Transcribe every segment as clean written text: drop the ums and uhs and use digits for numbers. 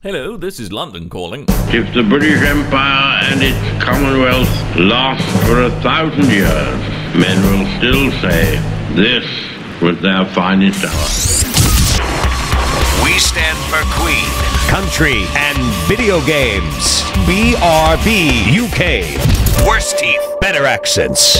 Hello, this is London calling. If the British Empire and its Commonwealth last for 1,000 years, men will still say this was their finest hour. We stand for Queen, Country, and Video Games. BRB UK. Worse teeth, better accents.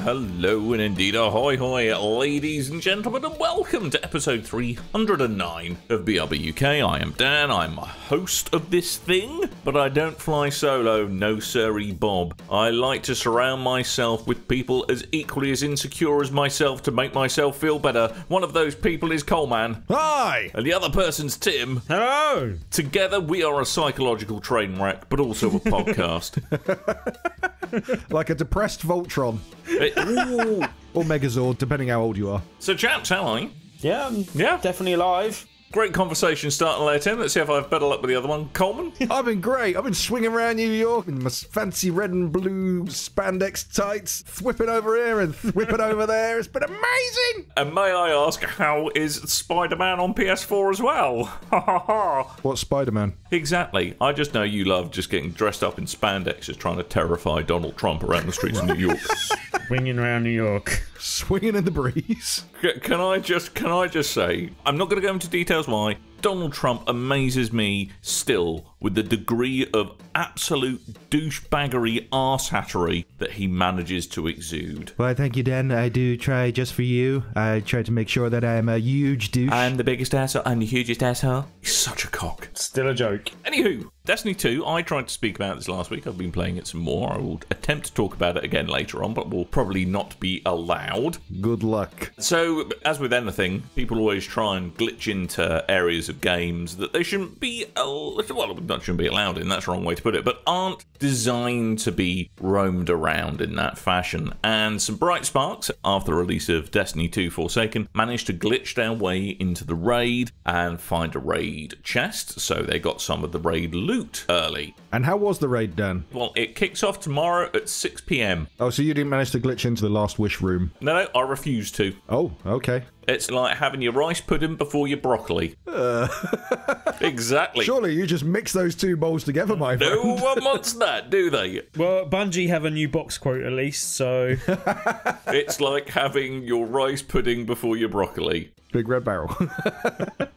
Hello, and indeed ahoy hoy, ladies and gentlemen, and welcome to episode 309 of BRB UK. I am Dan, I'm a host of this thing, but I don't fly solo, no sirree Bob. I like to surround myself with people as equally as insecure as myself to make myself feel better. One of those people is Coleman. Hi! And the other person's Tim. Hello! Together we are a psychological train wreck, but also a podcast. Like a depressed Voltron. Or Megazord, depending how old you are. So chaps, how are you? Yeah, I'm Yeah. definitely alive. Great conversation starting there, Tim. Let's see if I've better luck with the other one. Coleman? I've been great. I've been swinging around New York in my fancy red and blue spandex tights, whipping over here and whipping over there. It's been amazing! And may I ask, how is Spider-Man on PS4 as well? What's Spider-Man? Exactly. I just know you love just getting dressed up in spandex, just trying to terrify Donald Trump around the streets of New York. Swinging around New York. Swinging in the breeze. Can I just say, I'm not going to go into details why, Donald Trump amazes me still with the degree of absolute douchebaggery arsehattery that he manages to exude. Well, thank you, Dan. I do try just for you. I try to make sure that I am a huge douche. I'm the biggest asshole, I'm the hugest asshole. He's such a cock. Still a joke. Anywho, Destiny 2, I tried to speak about this last week. I've been playing it some more. I will attempt to talk about it again later on, but will probably not be allowed. Good luck. So, as with anything, people always try and glitch into areas of games that they shouldn't be, well, not shouldn't be allowed in, that's the wrong way to put it, but aren't designed to be roamed around in that fashion. And some bright sparks, after the release of Destiny 2 Forsaken, managed to glitch their way into the raid and find a raid chest, so they got some of the raid loot early. And how was the raid, Dan? Well, it kicks off tomorrow at 6 PM. Oh, so you didn't manage to glitch into the Last Wish room? No, I refuse to. Oh, okay. It's like having your rice pudding before your broccoli. Exactly. Surely you just mix those two bowls together, my friend. No one wants that, do they? Well, Bungie have a new box quote at least, so... It's like having your rice pudding before your broccoli. BigRedBarel.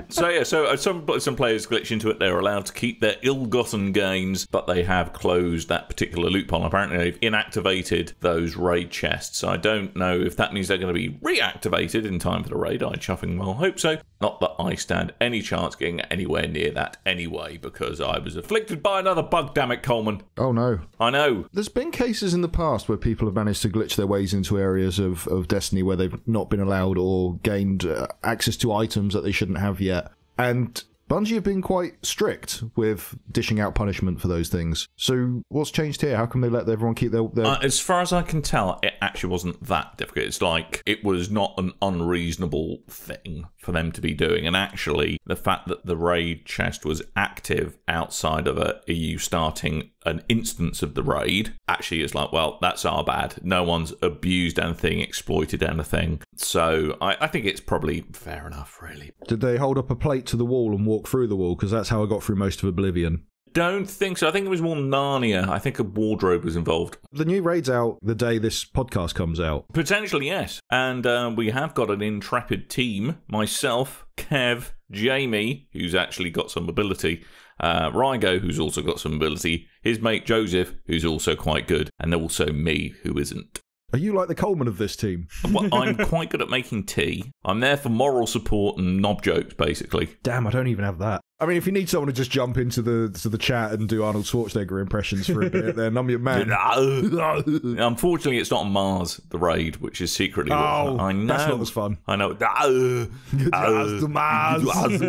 So yeah, some players glitch into it. They're allowed to keep their ill-gotten gains, but they have closed that particular loophole. Apparently they've inactivated those raid chests. I don't know if that means they're going to be reactivated in time for the raid. I chuffing well hope so. Not that I stand any chance getting anywhere near that anyway, because I was afflicted by another bug, damn it, Coleman. Oh no. I know. There's been cases in the past where people have managed to glitch their ways into areas of Destiny where they've not been allowed or gained access to items that they shouldn't have yet. And Bungie have been quite strict with dishing out punishment for those things. So what's changed here? How come they let everyone keep their... As far as I can tell, it actually wasn't that difficult. It's like it was not an unreasonable thing for them to be doing. And actually, the fact that the raid chest was active outside of a EU starting an instance of the raid actually is like, well, that's our bad. No one's abused anything, exploited anything. So I think it's probably fair enough, really. Did they hold up a plate to the wall and walk through the wall? Because that's how I got through most of Oblivion. Don't think so. I think it was more Narnia. I think a wardrobe was involved. The new raid's out the day this podcast comes out. Potentially, yes. And we have got an intrepid team. Myself, Kev, Jamie, who's actually got some ability, Rygo, who's also got some ability, his mate Joseph, who's also quite good, and also me, who isn't. Are you like the Coleman of this team? Well, I'm quite good at making tea. I'm there for moral support and knob jokes, basically. Damn, I don't even have that. I mean, if you need someone to just jump into the chat and do Arnold Schwarzenegger impressions for a bit, then I'm your man. Unfortunately, it's not on Mars, the raid, which is secretly... Oh, I know. that's not as fun. I know.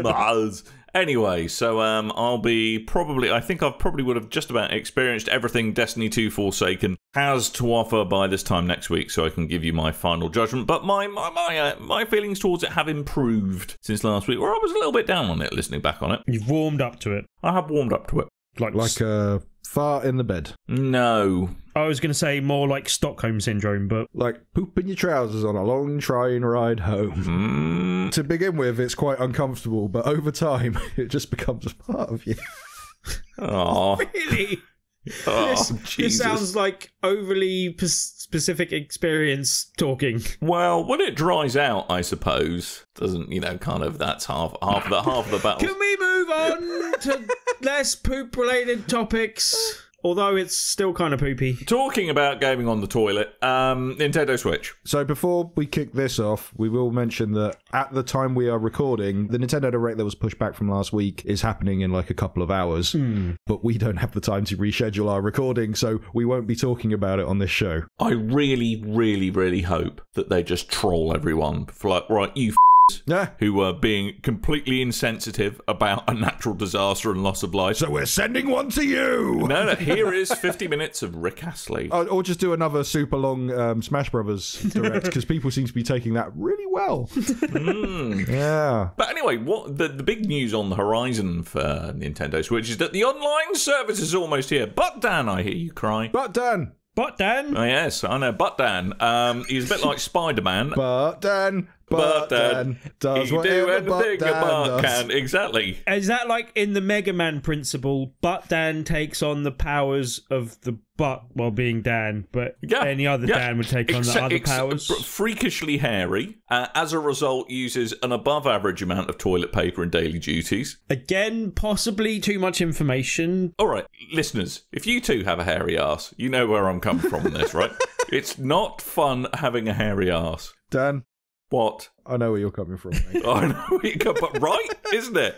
Mars. Anyway, so I think I probably would have just about experienced everything Destiny 2 Forsaken has to offer by this time next week, so I can give you my final judgment. But my feelings towards it have improved since last week, where I was a little bit down on it, listening back on it. You've warmed up to it. I have warmed up to it. Like a fart in the bed. No. I was going to say more like Stockholm Syndrome, but... Like pooping your trousers on a long train ride home. To begin with, it's quite uncomfortable, but over time, it just becomes a part of you. Oh, Really? oh, This sounds like overly specific experience talking. Well, when it dries out, I suppose, doesn't, kind of, that's half of the battle. Can we move on to less poop-related topics? Although it's still kind of poopy. Talking about gaming on the toilet, Nintendo Switch. So before we kick this off, we will mention that at the time we are recording, the Nintendo Direct that was pushed back from last week is happening in like a couple of hours. But we don't have the time to reschedule our recording, so we won't be talking about it on this show. I really, really, really hope that they just troll everyone for like, right, you Yeah. who were being completely insensitive about a natural disaster and loss of life. So we're sending one to you! No, here is 50 minutes of Rick Astley. Or just do another super long Smash Brothers Direct, because people seem to be taking that really well. Yeah. But anyway, what the big news on the horizon for Nintendo Switch is that the online service is almost here. But Dan, I hear you cry. But Dan! But Dan, Oh yes, I know. But Dan, he's a bit like Spider-Man. But Dan does he do whatever anything But Dan a Bart does. can. Exactly. is that like in the Mega Man principle? But Dan takes on the powers of the butt while being Dan, but any other Dan would take on the other powers. Freakishly hairy. As a result, uses an above-average amount of toilet paper in daily duties. Again, possibly too much information. All right, listeners, if you too have a hairy ass, you know where I'm coming from in this, right? It's not fun having a hairy ass. Dan, What? I know where you're coming from, mate. I know where you come, but right, isn't it?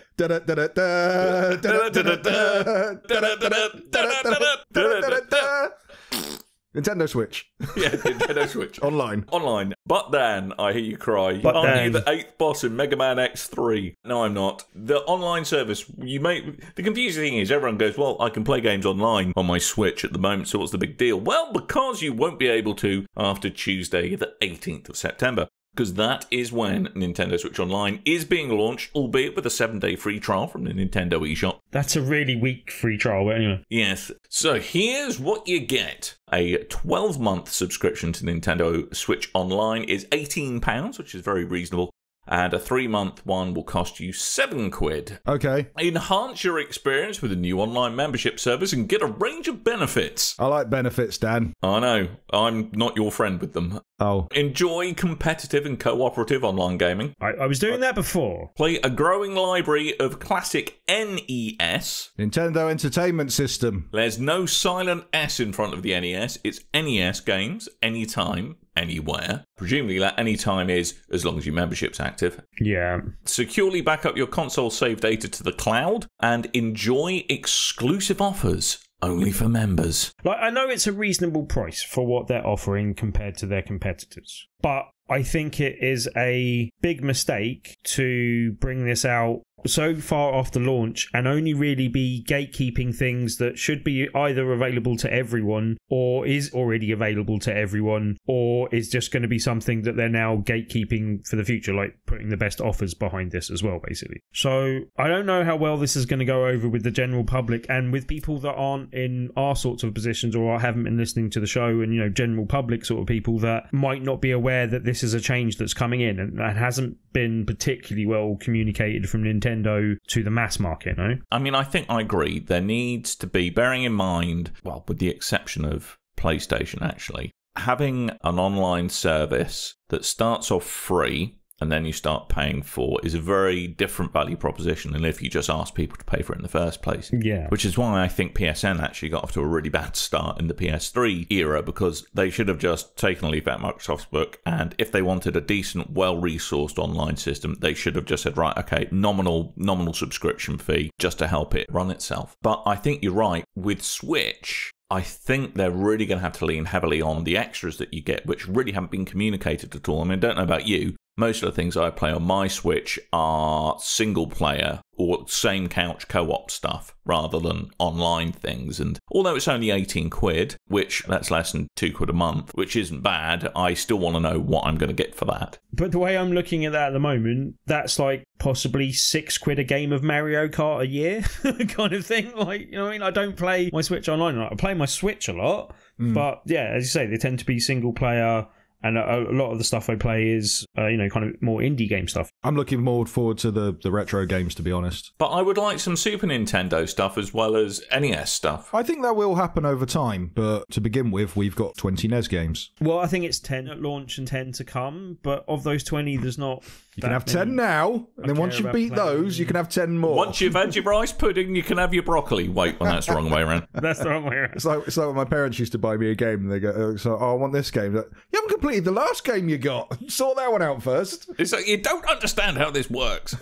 Nintendo Switch. Yeah, Nintendo Switch. Online. But Dan, I hear you cry. But Aren't you Dan. the 8th boss in Mega Man X3? No, I'm not. The online service, the confusing thing is everyone goes, well, I can play games online on my Switch at the moment, so what's the big deal? Well, because you won't be able to after Tuesday, the 18th of September. Because that is when Nintendo Switch Online is being launched, albeit with a 7-day free trial from the Nintendo eShop. That's a really weak free trial, but anyway. Yes. So here's what you get. A 12-month subscription to Nintendo Switch Online is £18, which is very reasonable. And a 3-month one will cost you £7. Okay. Enhance your experience with a new online membership service and get a range of benefits. I like benefits, Dan. I know, I'm not your friend with them. Oh. Enjoy competitive and cooperative online gaming. I was doing that before. Play a growing library of classic NES. Nintendo Entertainment System. There's no silent S in front of the NES. It's NES games, anytime, anywhere. Presumably that anytime is as long as your membership's active. Yeah. Securely back up your console save data to the cloud and enjoy exclusive offers only for members. Like, I know it's a reasonable price for what they're offering compared to their competitors, but I think it is a big mistake to bring this out so far after launch and only really be gatekeeping things that should be either available to everyone or is already available to everyone or is just going to be something that they're now gatekeeping for the future, like putting the best offers behind this as well, basically. So I don't know how well this is going to go over with the general public and with people that aren't in our sorts of positions or haven't been listening to the show and, general public sort of people that might not be aware that this is a change that's coming in and that hasn't been particularly well communicated from Nintendo to the mass market, no? I mean, I think I agree. There needs to be, bearing in mind, well, with the exception of PlayStation, actually, having an online service that starts off free and then you start paying for is a very different value proposition than if you just ask people to pay for it in the first place. Yeah. Which is why I think PSN actually got off to a really bad start in the PS3 era, because they should have just taken a leaf out of Microsoft's book, and if they wanted a decent, well-resourced online system, they should have just said, right, okay, nominal subscription fee just to help it run itself. But I think you're right. With Switch, I think they're really going to have to lean heavily on the extras that you get, which really haven't been communicated at all. I mean, I don't know about you, most of the things I play on my Switch are single player or same couch co-op stuff rather than online things. And although it's only 18 quid, which that's less than £2 a month, which isn't bad, I still want to know what I'm going to get for that. But the way I'm looking at that at the moment, that's like possibly £6 a game of Mario Kart a year kind of thing. Like, you know what I mean? I don't play my Switch online. I play my Switch a lot, but yeah, as you say, they tend to be single player. And a lot of the stuff I play is, kind of more indie game stuff. I'm looking more forward to the retro games, to be honest. But I would like some Super Nintendo stuff as well as NES stuff. I think that will happen over time, but to begin with, we've got 20 NES games. Well, I think it's 10 at launch and 10 to come, but of those 20, there's not... You can have 10 now, and then once you beat those, you can have 10 more. Once you've had your rice pudding, you can have your broccoli. Wait, well, that's the wrong way around. That's the wrong way around. It's like when my parents used to buy me a game, and they go, I want this game. Like, you haven't completed the last game you got. Sort that one out first. It's like, you don't understand how this works.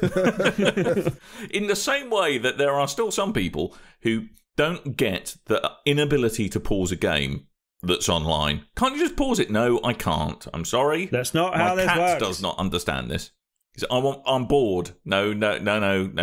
In the same way that there are still some people who don't get the inability to pause a game that's online. Can't you just pause it? No, I can't. I'm sorry. That's not how this works. My cat works. does not understand this. I'm bored. No,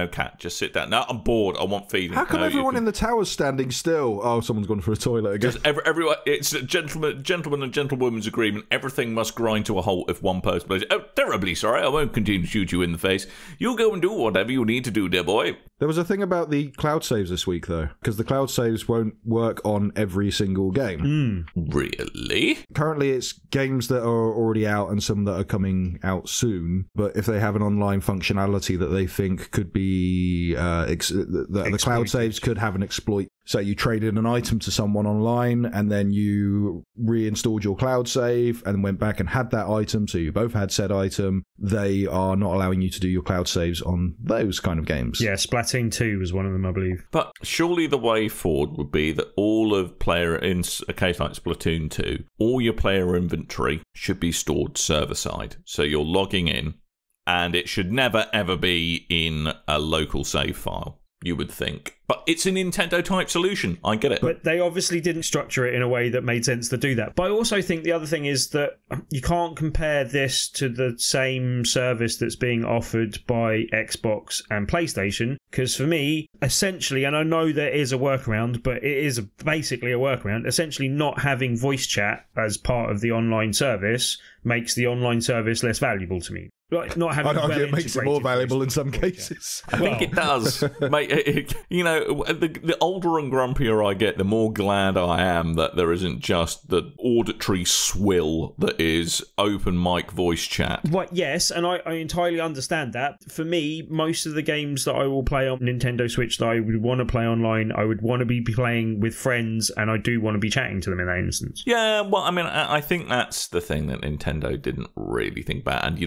cat, just sit down. No, I'm bored. I want feeding. How come everyone in the tower's standing still? Oh, someone's gone for a toilet again. Just everyone. It's a gentleman and gentlewoman's agreement. Everything must grind to a halt if one person plays. Oh, terribly sorry. I won't continue to shoot you in the face. You'll go and do whatever you need to do, dear boy. There was a thing about the cloud saves this week, though, because the cloud saves won't work on every single game. Really? Currently, it's games that are already out and some that are coming out soon. But if they have an online functionality that they think could be the cloud saves could have an exploit. So you traded an item to someone online and then you reinstalled your cloud save and went back and had that item, so you both had said item. They are not allowing you to do your cloud saves on those kind of games. Yeah, Splatoon 2 was one of them, I believe. But surely the way forward would be that all of player, in a case like Splatoon 2, all your player inventory should be stored server-side. So you're logging in, and it should never, ever be in a local save file, you would think. But it's a Nintendo-type solution. I get it. But they obviously didn't structure it in a way that made sense to do that. But I also think the other thing is that you can't compare this to the same service that's being offered by Xbox and PlayStation. Because for me, essentially, and I know there is a workaround, but it is basically a workaround, essentially not having voice chat as part of the online service makes the online service less valuable to me. Like, not having it makes it more valuable in some cases. I think it does. Mate, the older and grumpier I get, the more glad I am that there isn't just the auditory swill that is open mic voice chat. What? Yes, and I entirely understand that. For me, most of the games that I will play on Nintendo Switch that I would want to play online, I would want to be playing with friends, and I do want to be chatting to them in that instance. Yeah, well, I mean, I think that's the thing that Nintendo didn't really think about. And,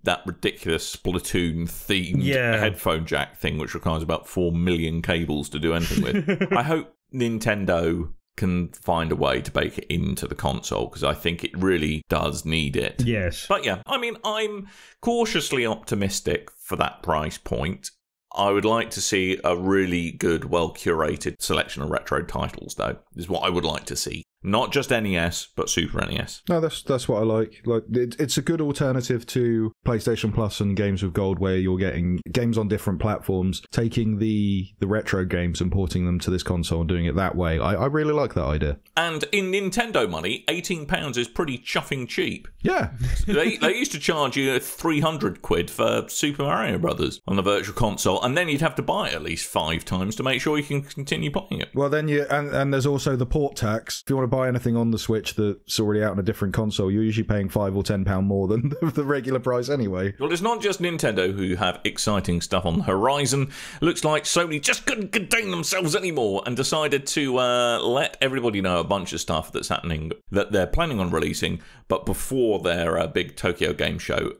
that ridiculous Splatoon-themed headphone jack thing, which requires about 4 million cables to do anything with. I hope Nintendo can find a way to bake it into the console, because I think it really does need it. Yes. But yeah, I mean, I'm cautiously optimistic for that price point. I would like to see a really good, well-curated selection of retro titles, though, is what I would like to see. Not just NES, but Super NES. No, that's what I like. It's a good alternative to PlayStation Plus and Games with Gold, where you're getting games on different platforms, taking the retro games and porting them to this console and doing it that way. I really like that idea. And in Nintendo money, £18 is pretty chuffing cheap. Yeah. they used to charge you 300 quid for Super Mario Brothers on the Virtual Console, and then you'd have to buy it at least 5 times to make sure you can continue playing it. Well, then and there's also the port tax. If you want to buy anything on the Switch that's already out on a different console, you're usually paying £5 or £10 more than the regular price anyway. Well, it's not just Nintendo who have exciting stuff on the horizon. Looks like Sony just couldn't contain themselves anymore and decided to let everybody know a bunch of stuff that's happening that they're planning on releasing, but before their big Tokyo Game Show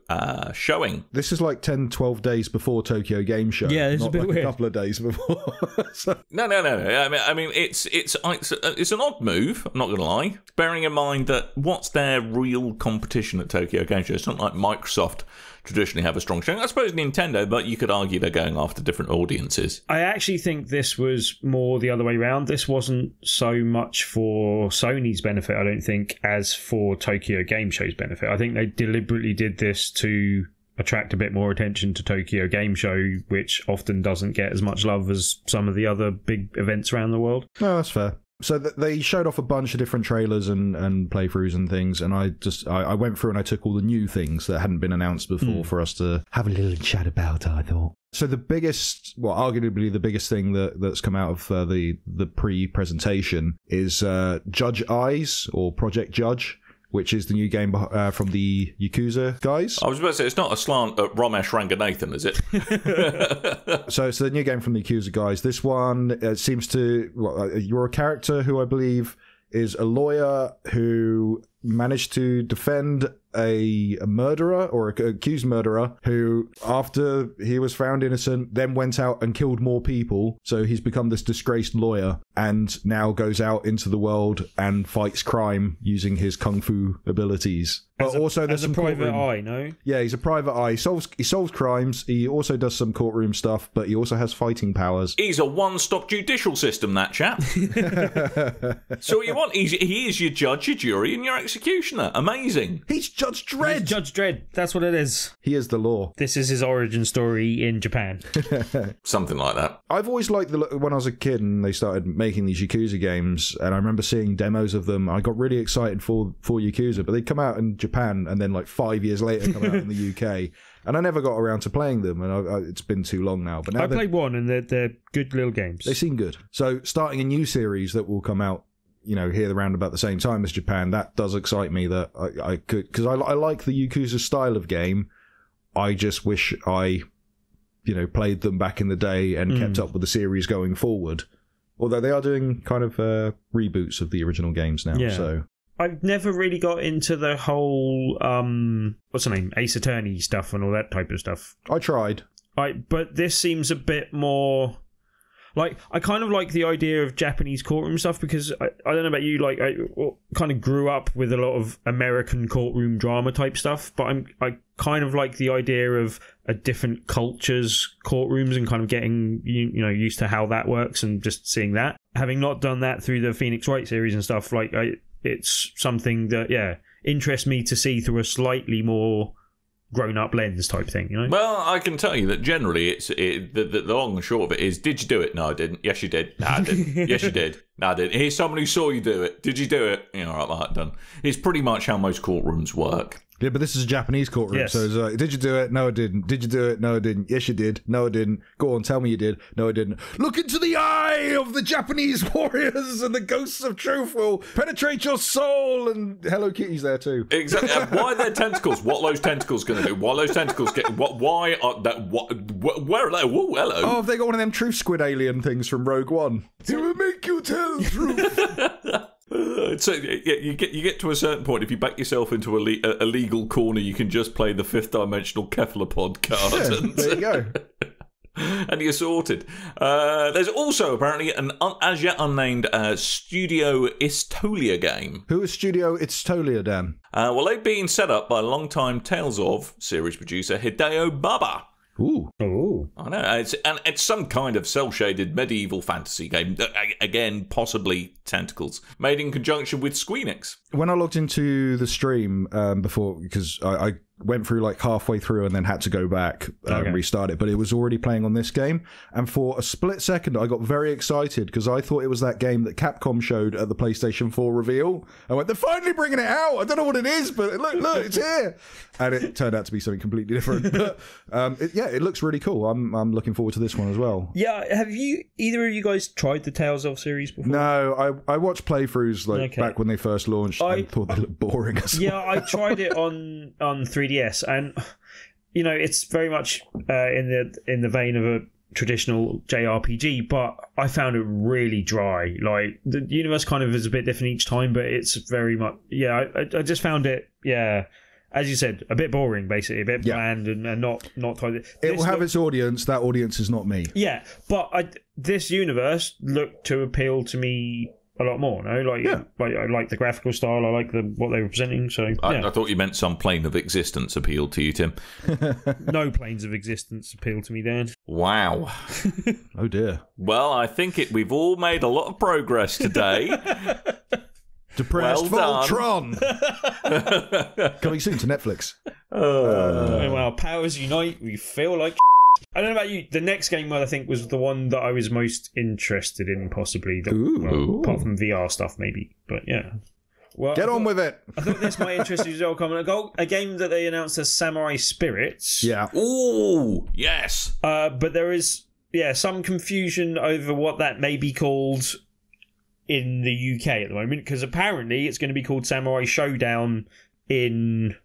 showing. This is like 10-12 days before Tokyo Game Show. Yeah, it's not a bit like weird. A couple of days before. No. I mean, it's an odd move. not going to lie. Bearing in mind that what's their real competition at Tokyo Game Show? It's not like Microsoft traditionally have a strong showing. I suppose Nintendo, but you could argue they're going after different audiences. I actually think this was more the other way around. This wasn't so much for Sony's benefit, I don't think, as for Tokyo Game Show's benefit. I think they deliberately did this to attract a bit more attention to Tokyo Game Show, which often doesn't get as much love as some of the other big events around the world. No, that's fair. So they showed off a bunch of different trailers and playthroughs and things, and I went through and I took all the new things that hadn't been announced before for us to have a little chat about, I thought. So the biggest, well, arguably the biggest thing that's come out of the pre-presentation is Judge Eyes, or Project Judge, which is the new game from the Yakuza guys. I was about to say, it's not a slant at Ramesh Ranganathan, is it? So it's the new game from the Yakuza guys. This one seems to... Well, you're a character who I believe is a lawyer who managed to defend a murderer, or an accused murderer, who, after he was found innocent, then went out and killed more people. So he's become this disgraced lawyer and now goes out into the world and fights crime using his kung fu abilities. But also there's some private eye, no? Yeah, he's a private eye. He solves crimes. He also does some courtroom stuff, but he also has fighting powers. He's a one-stop judicial system, that chap. So what you want? He is your judge, your jury, and your executioner. Amazing. He's Judge Dredd. He's Judge Dredd. That's what it is. He is the law. This is his origin story in Japan. Something like that. I've always liked when I was a kid and they started making these Yakuza games, and I remember seeing demos of them. I got really excited for Yakuza, but they'd come out in Japan and then like 5 years later come out in the UK, and I never got around to playing them, and it's been too long now. But now I played one, and they're good little games. They seem good. So starting a new series that will come out, here around about the same time as Japan, that does excite me that I could, because I like the Yakuza style of game. I just wish I, played them back in the day and kept up with the series going forward. Although they are doing kind of reboots of the original games now, so... I've never really got into the whole, what's the name, Ace Attorney stuff and all that type of stuff. I tried. But this seems a bit more... Like, I kind of like the idea of Japanese courtroom stuff, because I don't know about you, like, I kind of grew up with a lot of American courtroom drama type stuff, but I kind of like the idea of a different culture's courtrooms and kind of getting, used to how that works and just seeing that. Having not done that through the Phoenix Wright series and stuff, like, it's something that, interests me to see through a slightly more grown-up lens type thing, Well, I can tell you that generally the long and short of it is, did you do it? No, I didn't. Yes, you did. No, I didn't. Yes, you did. No, I didn't. Here's someone who saw you do it. Did you do it? All right, done. It's pretty much how most courtrooms work. Yeah, but this is a Japanese courtroom, yes. So it's like, did you do it? No, I didn't. Did you do it? No, I didn't. Yes, you did. No, I didn't. Go on, tell me you did. No, I didn't. Look into the eye of the Japanese warriors and the ghosts of truth will penetrate your soul, and Hello Kitty's there too. Exactly. Why are there tentacles? What are those tentacles going to do? What are those tentacles get? Why are that? Where are they? Whoa, hello. Oh, have they got one of them truth squid alien things from Rogue One? It will make you tell the truth. So you get to a certain point. If you back yourself into a legal corner, you can just play the fifth dimensional Kefalopod card. Yeah, and there you go. And you're sorted. There's also apparently an as yet unnamed Studio Istolia game. Who is Studio Istolia, Dan? Well, they've been set up by long-time Tales of series producer Hideo Baba. Ooh. I know. It's some kind of cel-shaded medieval fantasy game. Again, possibly tentacles. Made in conjunction with Squeenix. When I looked into the stream before, because I went through like halfway through and then had to go back and restart it, but it was already playing on this game, and for a split second I got very excited because I thought it was that game that Capcom showed at the PlayStation 4 reveal. I went, they're finally bringing it out. I don't know what it is, but look, it's here. And it turned out to be something completely different. But it looks really cool. I'm looking forward to this one as well. Yeah, have either of you guys tried the Tales of series before? No, I watched playthroughs back when they first launched and thought they looked boring as well. Yeah, I tried it on 3DS, and it's very much in the vein of a traditional JRPG, but I found it really dry. Like, the universe kind of is a bit different each time, but it's very much I just found it as you said, a bit boring, basically, a bit bland and not tight. It will have its audience. That audience is not me. Yeah, but this universe looked to appeal to me a lot more. No, I like the graphical style. I like what they were presenting. So I thought you meant some plane of existence appealed to you, Tim. No planes of existence appeal to me, Dan. Wow. Oh dear. Well, I think we've all made a lot of progress today. Depressed Well Voltron. Coming soon to Netflix. When our powers unite, we feel like. I don't know about you. The next game, I think, was the one that I was most interested in, possibly. Apart from VR stuff, maybe. But yeah. Well, Get on with it. I thought this might interest you as well, Coleman. A game that they announced as Samurai Spirits. Yeah. Ooh, yes. But there is, some confusion over what that may be called in the UK at the moment, because apparently it's going to be called Samurai Showdown in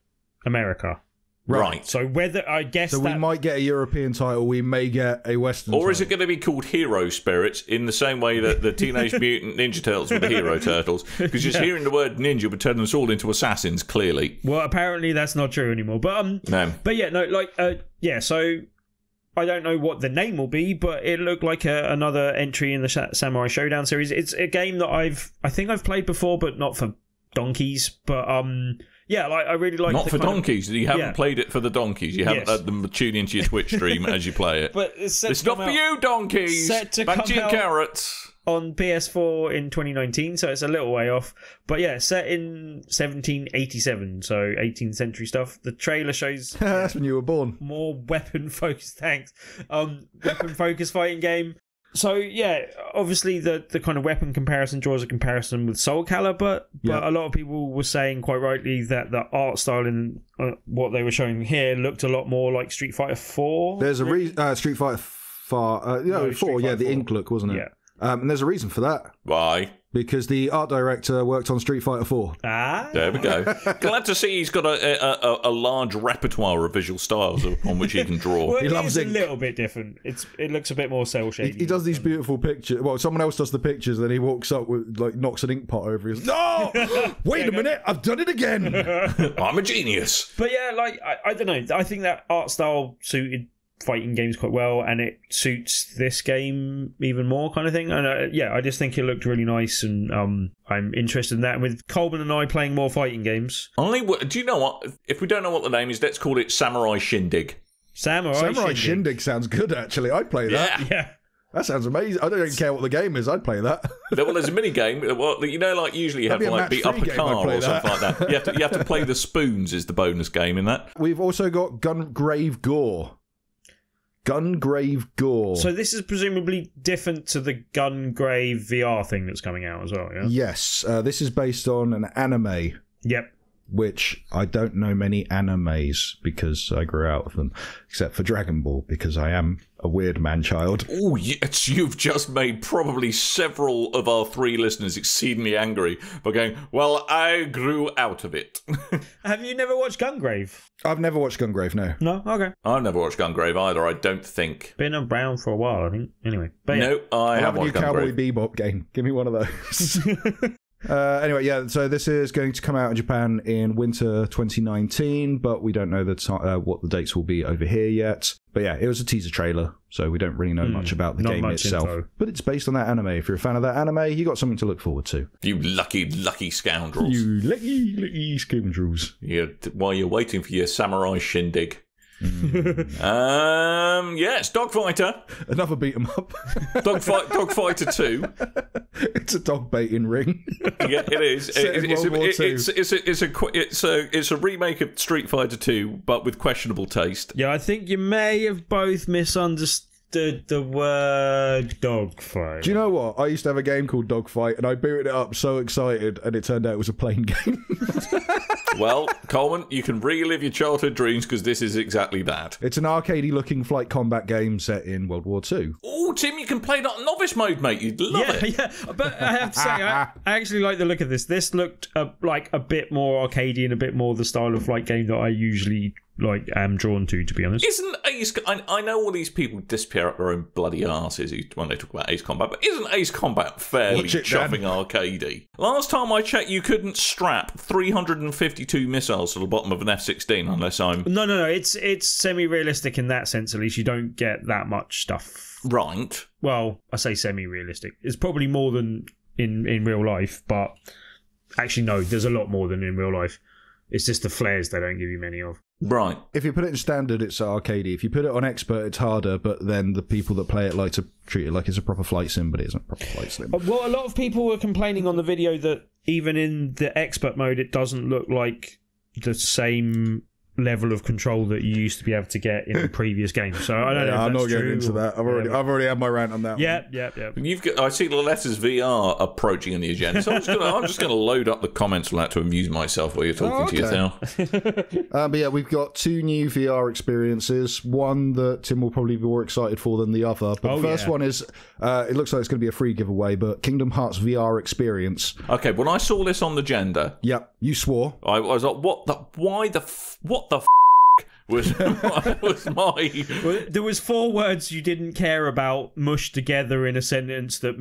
America. Right. So we might get a European title, we may get a Western title. Or is it going to be called Hero Spirits in the same way that the Teenage Mutant Ninja Turtles were the Hero Turtles? Because just hearing the word ninja would turn us all into assassins, clearly. Well, apparently that's not true anymore. But no. But so I don't know what the name will be, but it looked like another entry in the Samurai Showdown series. It's a game that I think I've played before, but not for donkeys. But I really like. Not for donkeys. You haven't played it for the donkeys. You haven't had them tune into your Twitch stream as you play it. But it's not for you, donkeys. Back to your carrots. On PS4 in 2019, so it's a little way off. But yeah, set in 1787, so 18th century stuff. The trailer shows that's when you were born. More weapon-focused, weapon-focused fighting game. So yeah, obviously the kind of weapon comparison draws a comparison with Soul Calibur, but a lot of people were saying quite rightly that the art style in what they were showing here looked a lot more like Street Fighter 4. There's a reason. Street Fighter 4, the ink look, wasn't it? Yeah. And there's a reason for that. Why? Because the art director worked on Street Fighter 4. There we go. Glad to see he's got a large repertoire of visual styles on which he can draw. Well, he loves it. A little bit different. It looks a bit more cell shaded. He does these beautiful pictures. Well, someone else does the pictures, then he walks up with knocks an ink pot over his. No, wait a minute, I've done it again. I'm a genius. But yeah, I don't know. I think that art style suited fighting games quite well, and it suits this game even more, kind of thing. And I just think it looked really nice, and I'm interested in that. And with Coleman and I playing more fighting games, do you know what? If we don't know what the name is, let's call it Samurai Shindig. Samurai Shindig sounds good, actually. I'd play that. Yeah. That sounds amazing. I don't even care what the game is. I'd play that. Well, there's a mini game. Well, usually you have to beat up a car or something like that. You have to play the spoons is the bonus game in that. We've also got Gungrave Gore. Gungrave Gore. So this is presumably different to the Gungrave VR thing that's coming out as well, yeah? Yes. This is based on an anime. Yep. Which I don't know many animes because I grew out of them, except for Dragon Ball, because I am a weird man-child. Oh, yes, you've just made probably several of our 3 listeners exceedingly angry by going, well, I grew out of it. Have you never watched Gungrave? I've never watched Gungrave, no. No? Okay. I've never watched Gungrave either, I don't think. Been around for a while, I think. Anyway. But no, I haven't watched Gungrave. Cowboy Bebop game. Give me one of those. Anyway, so this is going to come out in Japan in winter 2019, but we don't know what the dates will be over here yet. But yeah, it was a teaser trailer, so we don't really know much about the game itself. Info. But it's based on that anime. If you're a fan of that anime, you got something to look forward to. You lucky, lucky scoundrels. You lucky scoundrels. While you're waiting for your Samurai Shindig. Yes, Dogfighter. Another beat 'em up. Dogfighter 2. It's a dog baiting ring. Yeah, it is. It's a remake of Street Fighter 2, but with questionable taste. Yeah, I think you may have both misunderstood the word dogfight. Do you know what? I used to have a game called Dogfight, and I booted it up so excited, and it turned out it was a plain game. Well, Coleman, you can relive your childhood dreams because this is exactly that. It's an arcadey-looking flight combat game set in World War II. Oh, Tim, you can play that on novice mode, mate. You'd love it. Yeah, but I have to say, I actually like the look of this. This looked like a bit more arcadey and a bit more the style of flight game that I usually am drawn to be honest. Isn't Ace... I know all these people disappear up their own bloody arses when they talk about Ace Combat, but isn't Ace Combat fairly chuffing arcadey? Last time I checked, you couldn't strap 352 missiles to the bottom of an F-16 unless I'm... No, it's semi-realistic in that sense, at least. You don't get that much stuff. Right. Well, I say semi-realistic. It's probably more than in real life, but actually no, there's a lot more than in real life. It's just the flares they don't give you many of. Right. If you put it in standard, it's arcadey. If you put it on expert, it's harder, but then the people that play it like to treat it like it's a proper flight sim, but it isn't a proper flight sim. Well, a lot of people were complaining on the video that even in the expert mode, it doesn't look like the same level of control that you used to be able to get in the previous games. So I don't know if I'm that's not getting into that. I've already had my rant on that. Yeah. I see the letters VR approaching in the agenda, so I'm just going to load up the comments for that to amuse myself while you're talking to yourself. But yeah, we've got 2 new VR experiences. One that Tim will probably be more excited for than the other. But the first one is, it looks like it's going to be a free giveaway, but Kingdom Hearts VR experience. Okay, when I saw this on the agenda, Yep, you swore. I was like, what the f*** was my... Well, there was 4 words you didn't care about mushed together in a sentence that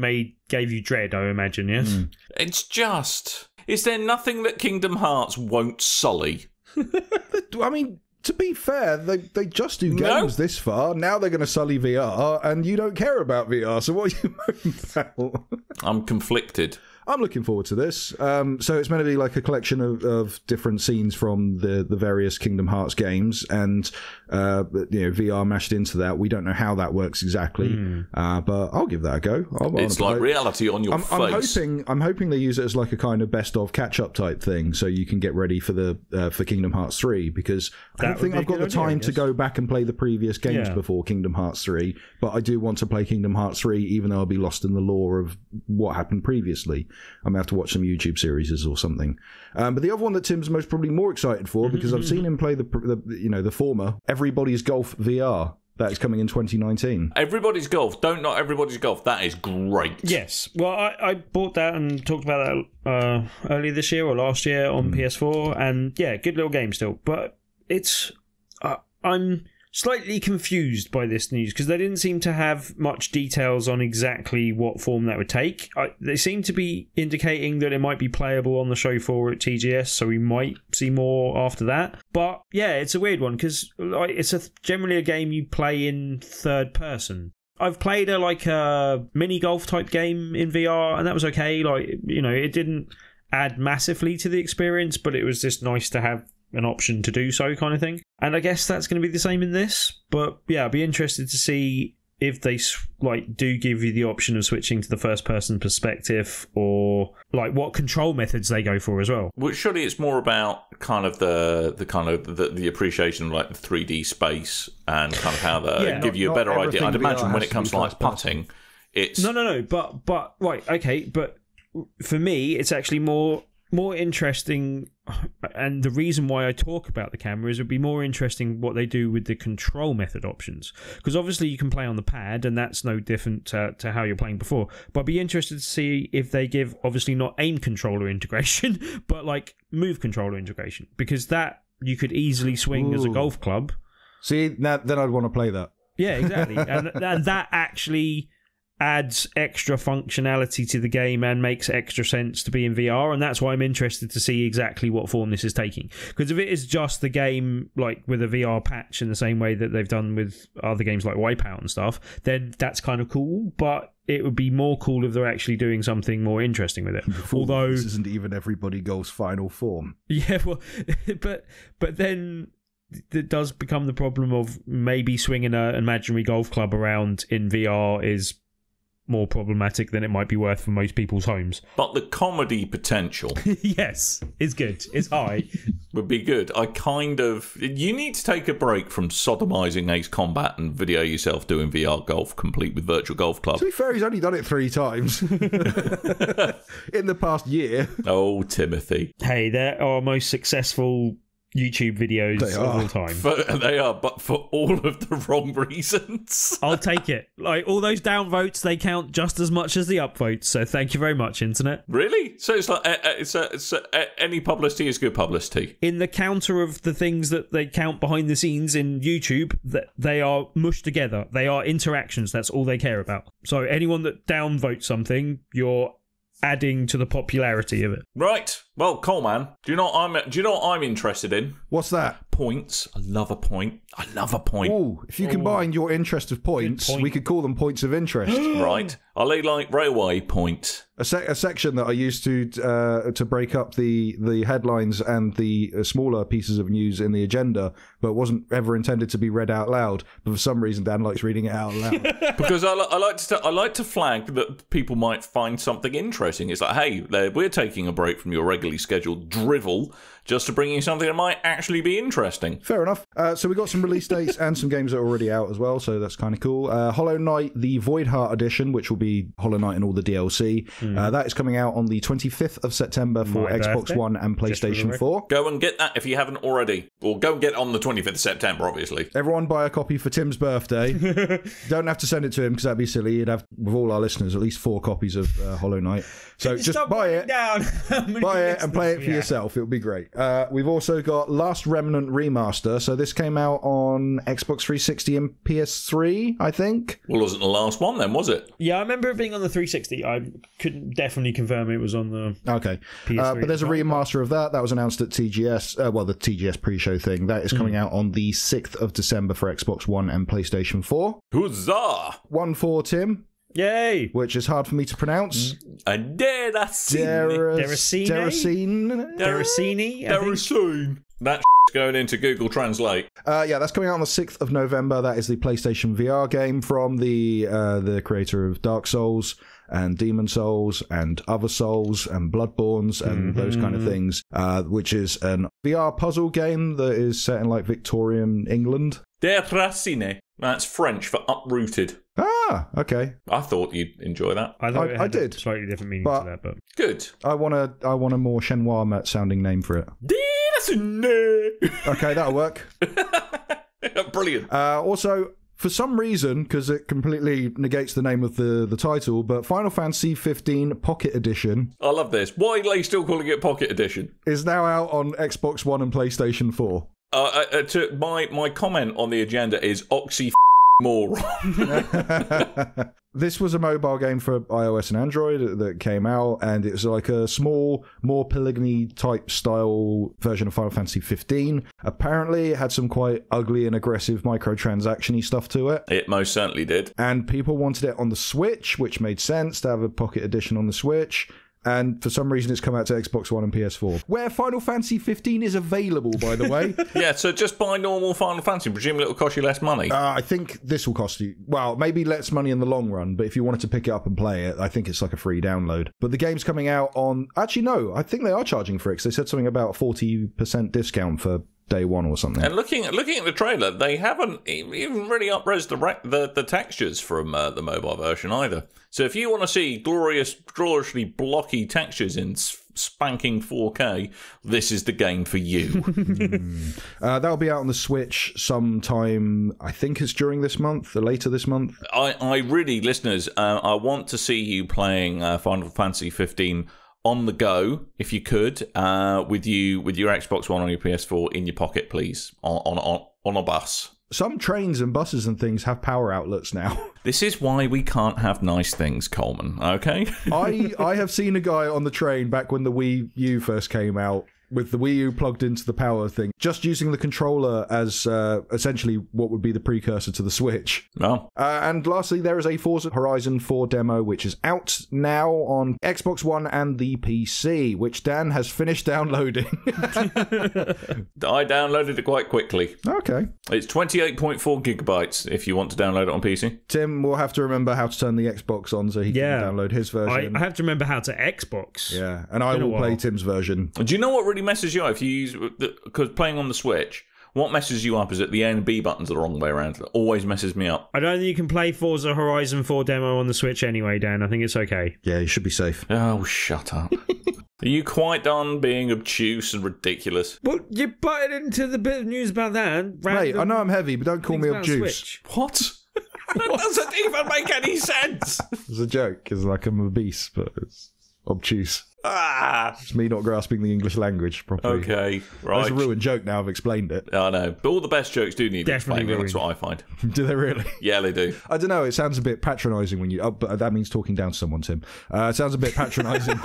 gave you dread, I imagine, yes? It's just... Is there nothing that Kingdom Hearts won't sully? I mean, to be fair, they just do games this far. Now they're going to sully VR, and you don't care about VR, so what are you moaning about? I'm conflicted. I'm looking forward to this. So it's meant to be like a collection of different scenes from the various Kingdom Hearts games, and VR mashed into that. We don't know how that works exactly, but I'll give that a go. It's like reality on your face. I'm hoping they use it as like a kind of best of catch up type thing, so you can get ready for for Kingdom Hearts 3. Because I don't think I've got the time to go back and play the previous games before Kingdom Hearts 3, but I do want to play Kingdom Hearts 3, even though I'll be lost in the lore of what happened previously. I may have to watch some YouTube series or something. But the other one that Tim's most probably more excited for, because I've seen him play the former, Everybody's Golf VR. That is coming in 2019. Everybody's Golf. Not Everybody's Golf. That is great. Yes. Well, I bought that and talked about that earlier this year or last year on PS4. And yeah, good little game still. But it's... I'm slightly confused by this news because they didn't seem to have much details on exactly what form that would take. They seem to be indicating that it might be playable on the show floor at TGS, so we might see more after that. But yeah, it's a weird one because it's generally a game you play in third person. I've played a mini golf type game in VR, and that was okay. It didn't add massively to the experience, but it was just nice to have an option to do so, kind of thing. And I guess that's going to be the same in this. But yeah, I'd be interested to see if they do give you the option of switching to the first person perspective, or what control methods they go for as well. Well, surely it's more about kind of the appreciation of the 3D space and kind of how give you a better idea. I'd imagine when it comes to putting, it's no. But right, okay. But for me, it's actually more interesting, and the reason why I talk about the camera is it would be more interesting what they do with the control method options, because obviously you can play on the pad and that's no different to how you're playing before, but I'd be interested to see if they give obviously not aim controller integration but move controller integration, because that you could easily swing as a golf club. See, then I'd want to play that. Yeah, exactly. and that actually adds extra functionality to the game and makes extra sense to be in VR, and that's why I'm interested to see exactly what form this is taking. Because if it is just the game with a VR patch in the same way that they've done with other games like Wipeout and stuff, then that's kind of cool, but it would be more cool if they're actually doing something more interesting with it. Although this isn't even Everybody Golf's final form. Yeah, well, but then it does become the problem of maybe swinging an imaginary golf club around in VR is more problematic than it might be worth for most people's homes. But the comedy potential yes, is good. It's high. Would be good. You need to take a break from sodomizing Ace Combat and video yourself doing VR golf complete with Virtual Golf Club. To be fair, he's only done it 3 times in the past year. Oh, Timothy. Hey, they're our most successful YouTube videos of all time. They are, but for all of the wrong reasons. I'll take it. All those downvotes, they count just as much as the upvotes. So thank you very much, internet. Really? So it's any publicity is good publicity. In the counter of the things that they count behind the scenes in YouTube, that they are mushed together. They are interactions. That's all they care about. So anyone that downvotes something, you're adding to the popularity of it. Right. Well, Coleman, do you know what I'm interested in? What's that? Points. I love a point. Ooh, if you combine your interest of points, we could call them points of interest. Right. I like railway points. A section that I used to break up the headlines and the smaller pieces of news in the agenda, but wasn't ever intended to be read out loud. But for some reason, Dan likes reading it out loud. Because I like to flag that people might find something interesting. It's like, hey, we're taking a break from your regularly scheduled drivel just to bring you something that might actually be interesting. Fair enough. So we got some release dates and some games that are already out as well, so that's kind of cool. Hollow Knight, the Void Heart Edition, which will be Hollow Knight and all the DLC. That is coming out on the 25th of September for Xbox One and PlayStation 4. Go and get that if you haven't already. Or go and get it on the 25th of September, obviously. Everyone buy a copy for Tim's birthday. Don't have to send it to him because that'd be silly. You'd have, with all our listeners, at least 4 copies of Hollow Knight. So just buy it. Buy it and play it for yourself. It would be great. We've also got Last Remnant Remaster. So this came out on Xbox 360 and PS3, I think. Well, wasn't the last one then, was it? Yeah, I remember it being on the 360. I couldn't definitely confirm it was on the PS3. But there's a remaster of that. That was announced at TGS. The TGS pre-show thing. That is coming out on the 6th of December for Xbox One and PlayStation 4. Huzzah! 1 for Tim. Yay! Which is hard for me to pronounce. Deracini. That's going into Google Translate. That's coming out on the 6th of November. That is the PlayStation VR game from the creator of Dark Souls and Demon Souls and Other Souls and Bloodborns and those kind of things, which is an VR puzzle game that is set in like Victorian England. Deracini. That's French for uprooted. Ah, okay. I thought you'd enjoy that. I thought I did. A slightly different meaning to that, but good. I want a more Chinois sounding name for it. Deracini. Okay, that'll work. Brilliant. Also, for some reason, because it completely negates the name of the title, but Final Fantasy 15 Pocket Edition. I love this. Why are they still calling it Pocket Edition? Is now out on Xbox One and PlayStation 4. My comment on the agenda is moron. This was a mobile game for iOS and Android that came out, and it's like a small, more polygony type style version of Final Fantasy 15. Apparently, it had some quite ugly and aggressive microtransaction-y stuff to it. It most certainly did. And people wanted it on the Switch, which made sense to have a Pocket Edition on the Switch. And for some reason, it's come out to Xbox One and PS4, where Final Fantasy 15 is available, by the way. Yeah, so just buy normal Final Fantasy. Presumably it'll cost you less money. I think this will cost you, well, maybe less money in the long run, but if you wanted to pick it up and play it, I think it's like a free download. But the game's coming out on... Actually, no, I think they are charging for it, because they said something about 40% discount for day one or something. And looking at the trailer, they haven't even really up-res the textures from the mobile version either. So if you want to see gloriously blocky textures in spanking 4K, this is the game for you. That'll be out on the Switch sometime, I think it's during this month, or later this month. I really, listeners, I want to see you playing Final Fantasy 15 on the go, if you could, with your Xbox One on your PS4 in your pocket, please, on a bus. Some trains and buses and things have power outlets now. This is why we can't have nice things, Coleman, okay? I have seen a guy on the train back when the Wii U first came out, with the Wii U plugged into the power thing, just using the controller as essentially what would be the precursor to the Switch. Oh. And lastly, there is a Forza Horizon 4 demo, which is out now on Xbox One and the PC, which Dan has finished downloading. I downloaded it quite quickly. Okay. It's 28.4 gigabytes if you want to download it on PC. Tim will have to remember how to turn the Xbox on so he can download his version. I have to remember how to Xbox. Yeah, and I will play Tim's version. Do you know what really messes you up if you use, because playing on the Switch, what messes you up is that the A and B buttons are the wrong way around. It always messes me up. I don't think you can play Forza Horizon 4 demo on the Switch anyway, Dan. I think it's okay. Yeah, you should be safe. Oh, shut up. Are you quite done being obtuse and ridiculous? Well, you butted into the bit of news about that. Hey, I know I'm heavy, but don't call me obtuse. Switch. What? That doesn't even make any sense. It's a joke. It's like I'm obese, but it's obtuse. It's me not grasping the English language properly. Okay, right. It's a ruined joke now I've explained it. I know, but all the best jokes do need explaining. That's what I find. Do they really? Yeah, they do. I don't know, it sounds a bit patronising when you... Oh, but that means talking down to someone, Tim. It sounds a bit patronising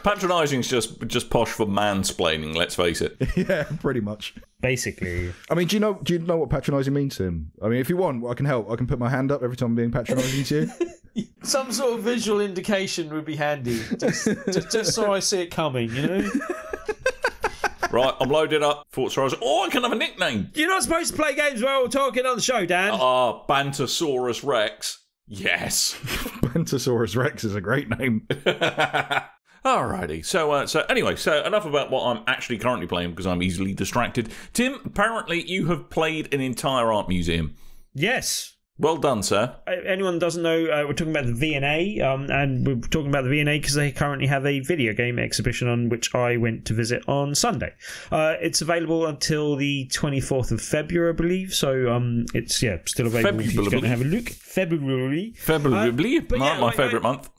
Patronising is just posh for mansplaining. Let's face it. Yeah, pretty much. Basically. I mean, do you know what patronising means, Tim? I mean, if you want, I can help. I can put my hand up every time I'm being patronising to you. Some sort of visual indication would be handy, just so I see it coming, you know? Right, I'm loaded up. Thoughts Horizon. Oh, I can have a nickname. You're not supposed to play games while we're talking on the show, Dan. Bantosaurus Rex. Yes. Bantosaurus Rex is a great name. Alrighty, so enough about what I'm actually currently playing because I'm easily distracted. Tim, apparently you have played an entire art museum. Yes. Well done, sir. Anyone doesn't know, we're talking about the V&A, and we're talking about the V&A because they currently have a video game exhibition on which I went to visit on Sunday. It's available until the 24th of February, I believe, so it's still available if you're going to have a look. February, my favourite month.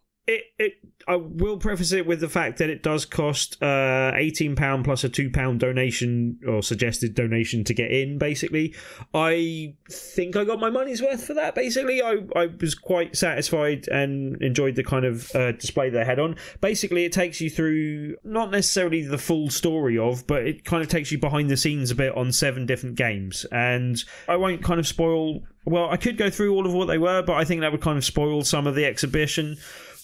I will preface it with the fact that it does cost £18 plus a £2 donation or suggested donation to get in, basically. I think I got my money's worth for that, basically. I was quite satisfied and enjoyed the kind of display they had on. Basically, it takes you through, not necessarily the full story of, but it kind of takes you behind the scenes a bit on 7 different games. And I won't kind of spoil... Well, I could go through all of what they were, but I think that would kind of spoil some of the exhibition.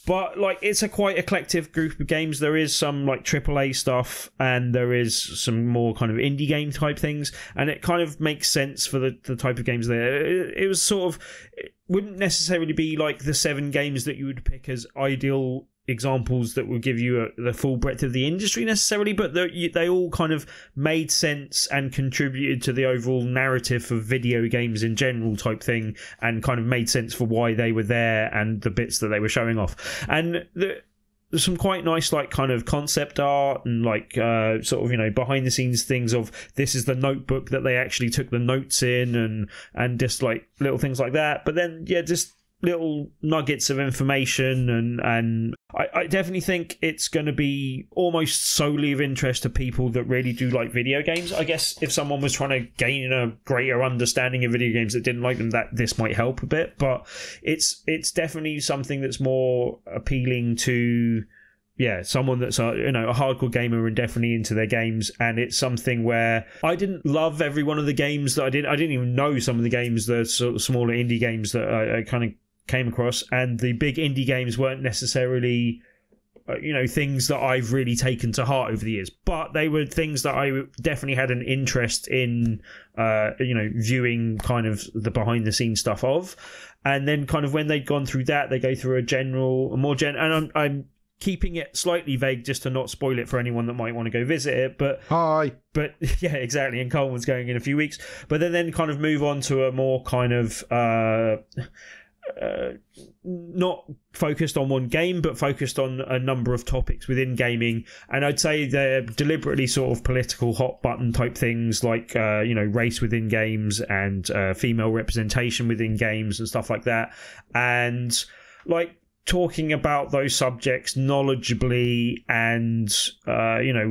But it's a quite eclectic group of games. There is some AAA stuff, and there is some more kind of indie game type things, and it kind of makes sense for the type of games there. It was sort of, it wouldn't necessarily be like the 7 games that you would pick as ideal examples that would give you the full breadth of the industry necessarily, but they all kind of made sense and contributed to the overall narrative of video games in general type thing, and kind of made sense for why they were there and the bits that they were showing off. And there's some quite nice kind of concept art and sort of behind the scenes things of this is the notebook that they actually took the notes in, and just little things like that. But then just little nuggets of information, and I definitely think it's going to be almost solely of interest to people that really do like video games. I guess if someone was trying to gain a greater understanding of video games that didn't like them, that this might help a bit, but it's definitely something that's more appealing to someone that's a hardcore gamer and definitely into their games. And it's something where I didn't love every one of the games that I didn't even know some of the games, the sort of smaller indie games that I kind of came across, and the big indie games weren't necessarily things that I've really taken to heart over the years, but they were things that I definitely had an interest in viewing kind of the behind the scenes stuff of. And then kind of when they'd gone through that, they go through and I'm keeping it slightly vague just to not spoil it for anyone that might want to go visit it. But yeah, exactly. And Coleman's going in a few weeks. But then kind of move on to a more kind of not focused on one game, but focused on a number of topics within gaming. And I'd say they're deliberately sort of political hot button type things like race within games and female representation within games and stuff like that. And talking about those subjects knowledgeably and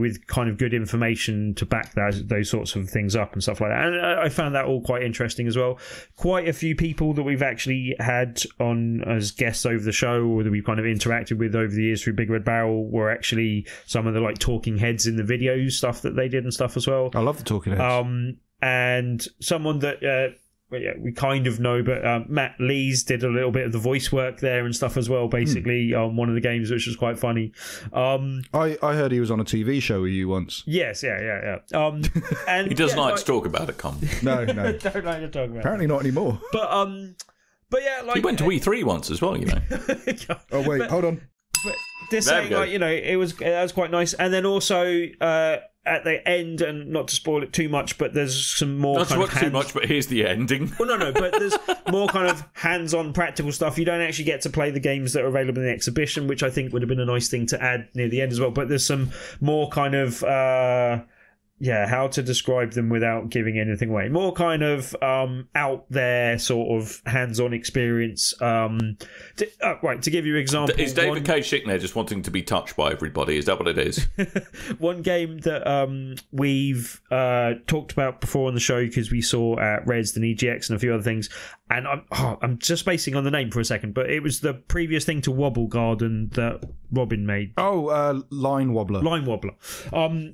with kind of good information to back those sorts of things up and stuff like that. And I found that all quite interesting as well. Quite a few people that we've actually had on as guests over the show, or that we've kind of interacted with over the years through BigRedBarel, were actually some of the talking heads in the video stuff that they did and stuff as well. I love the talking heads. And someone that we kind of know, but Matt Lees did a little bit of the voice work there and stuff as well, basically, on one of the games, which was quite funny. I heard he was on a TV show with you once. Yes, yeah. And he doesn't like to talk about it, Com. No. Don't like to talk about it. Apparently not anymore. But yeah, he went to E3 once as well, Oh wait, hold on. But this saying, it was quite nice. And then also at the end, and not to spoil it too much, but there's some more not kind to spoil too much, but here's the ending. Well, no, but there's more kind of hands-on practical stuff. You don't actually get to play the games that are available in the exhibition, which I think would have been a nice thing to add near the end as well. But there's some more kind of how to describe them without giving anything away. More kind of out there sort of hands-on experience. Right, to give you an example. Is David K. Schickner just wanting to be touched by everybody? Is that what it is? One game that we've talked about before on the show because we saw at Reds and EGX and a few other things, and I'm just spacing on the name for a second, but it was the previous thing to Wobble Garden that Robin made. Line Wobbler. Line Wobbler.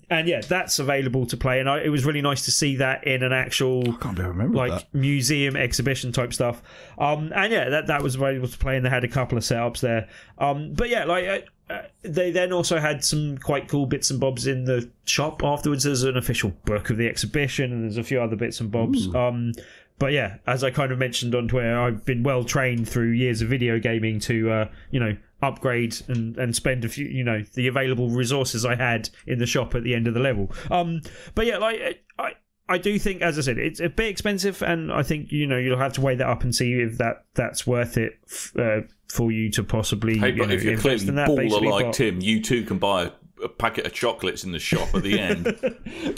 And yeah, that's available to play, and it was really nice to see that in an actual I can't remember that. museum exhibition type stuff. And yeah, that was available to play, and they had a couple of setups there. But yeah, they then also had some quite cool bits and bobs in the shop afterwards. There's an official book of the exhibition, and there's a few other bits and bobs. But yeah, as I kind of mentioned on Twitter, I've been well trained through years of video gaming to upgrade and spend a few, the available resources I had in the shop at the end of the level. But yeah, I do think, as I said, it's a bit expensive, and I think you'll have to weigh that up and see if that's worth it for you to possibly. Hey, but if you're clearly baller like but... Tim, you too can buy a packet of chocolates in the shop at the end.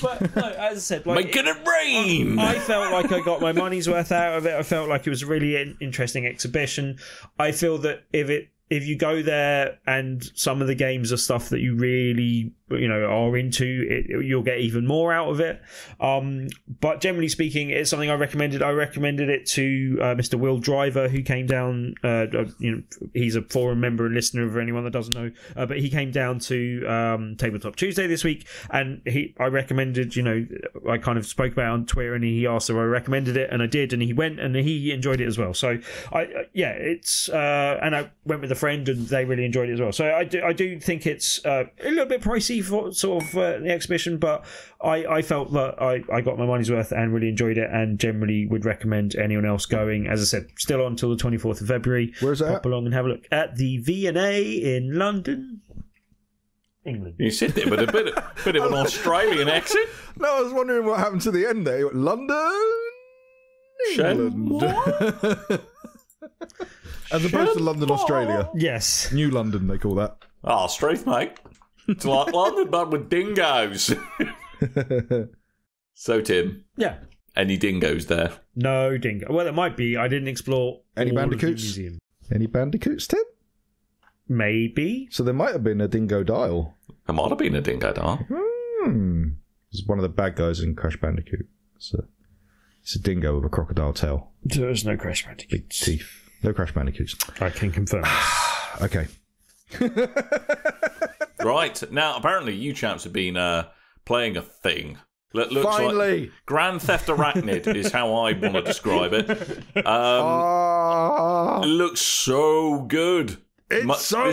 But no, as I said, making it rain. I felt like I got my money's worth out of it. I felt like it was a really interesting exhibition. I feel that if you go there and some of the games are stuff that you really are into, you'll get even more out of it. But generally speaking, it's something I recommended. I recommended it to Mr. Will Driver, who came down. He's a forum member and listener for anyone that doesn't know. But he came down to Tabletop Tuesday this week, and I recommended. I kind of spoke about it on Twitter, and he asked if I recommended it, and I did, and he went, and he enjoyed it as well. So it's and I went with a friend, and they really enjoyed it as well. So I do think it's a little bit pricey for sort of the exhibition, but I felt that I got my money's worth and really enjoyed it, and generally would recommend anyone else going. As I said, still on until the 24th of February. Where's that? Pop along and have a look at the V&A in London, England. You sit there with a bit of an Australian accent. No, I was wondering what happened to the end there. London, England. As opposed to London, Australia. Yes. New London, they call that. Oh, Straith, mate. It's like London, but with dingoes. So, Tim. Yeah. Any dingoes there? No dingo. Well, it might be. I didn't explore any bandicoots. Museum. Any bandicoots, Tim? Maybe. So there might have been a dingo dial. There might have been a dingo dial. It's one of the bad guys in Crash Bandicoot. It's a dingo with a crocodile tail. There's no Crash Bandicoots. Big teeth. No Crash Bandicoots. I can confirm. Okay. Right. Now, apparently you chaps have been playing a thing. Looks Finally! Like Grand Theft Arachnid is how I want to describe it. It looks so good. It's so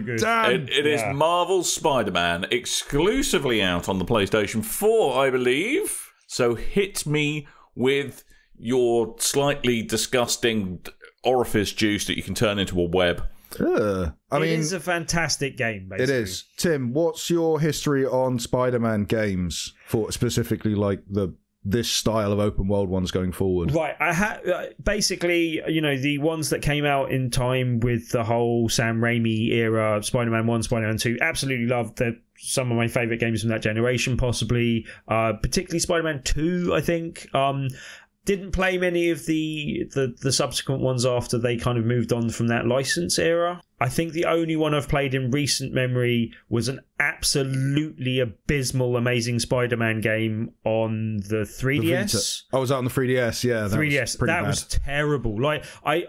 good, Dan. It is Marvel's Spider-Man, exclusively out on the PlayStation 4, I believe. So hit me with your slightly disgusting orifice juice that you can turn into a web. It is a fantastic game, basically. It is. Tim, what's your history on Spider-Man games, for specifically like this style of open world ones going forward? Right, basically, the ones that came out in time with the whole Sam Raimi era, Spider-Man 1, Spider-Man 2, absolutely loved. They're some of my favourite games from that generation, possibly. Particularly Spider-Man 2, I think. Didn't play many of the subsequent ones after they kind of moved on from that license era. I think the only one I've played in recent memory was an absolutely abysmal Amazing Spider-Man game on the 3DS. I was out on the 3DS, yeah. 3DS. That was terrible. Like, I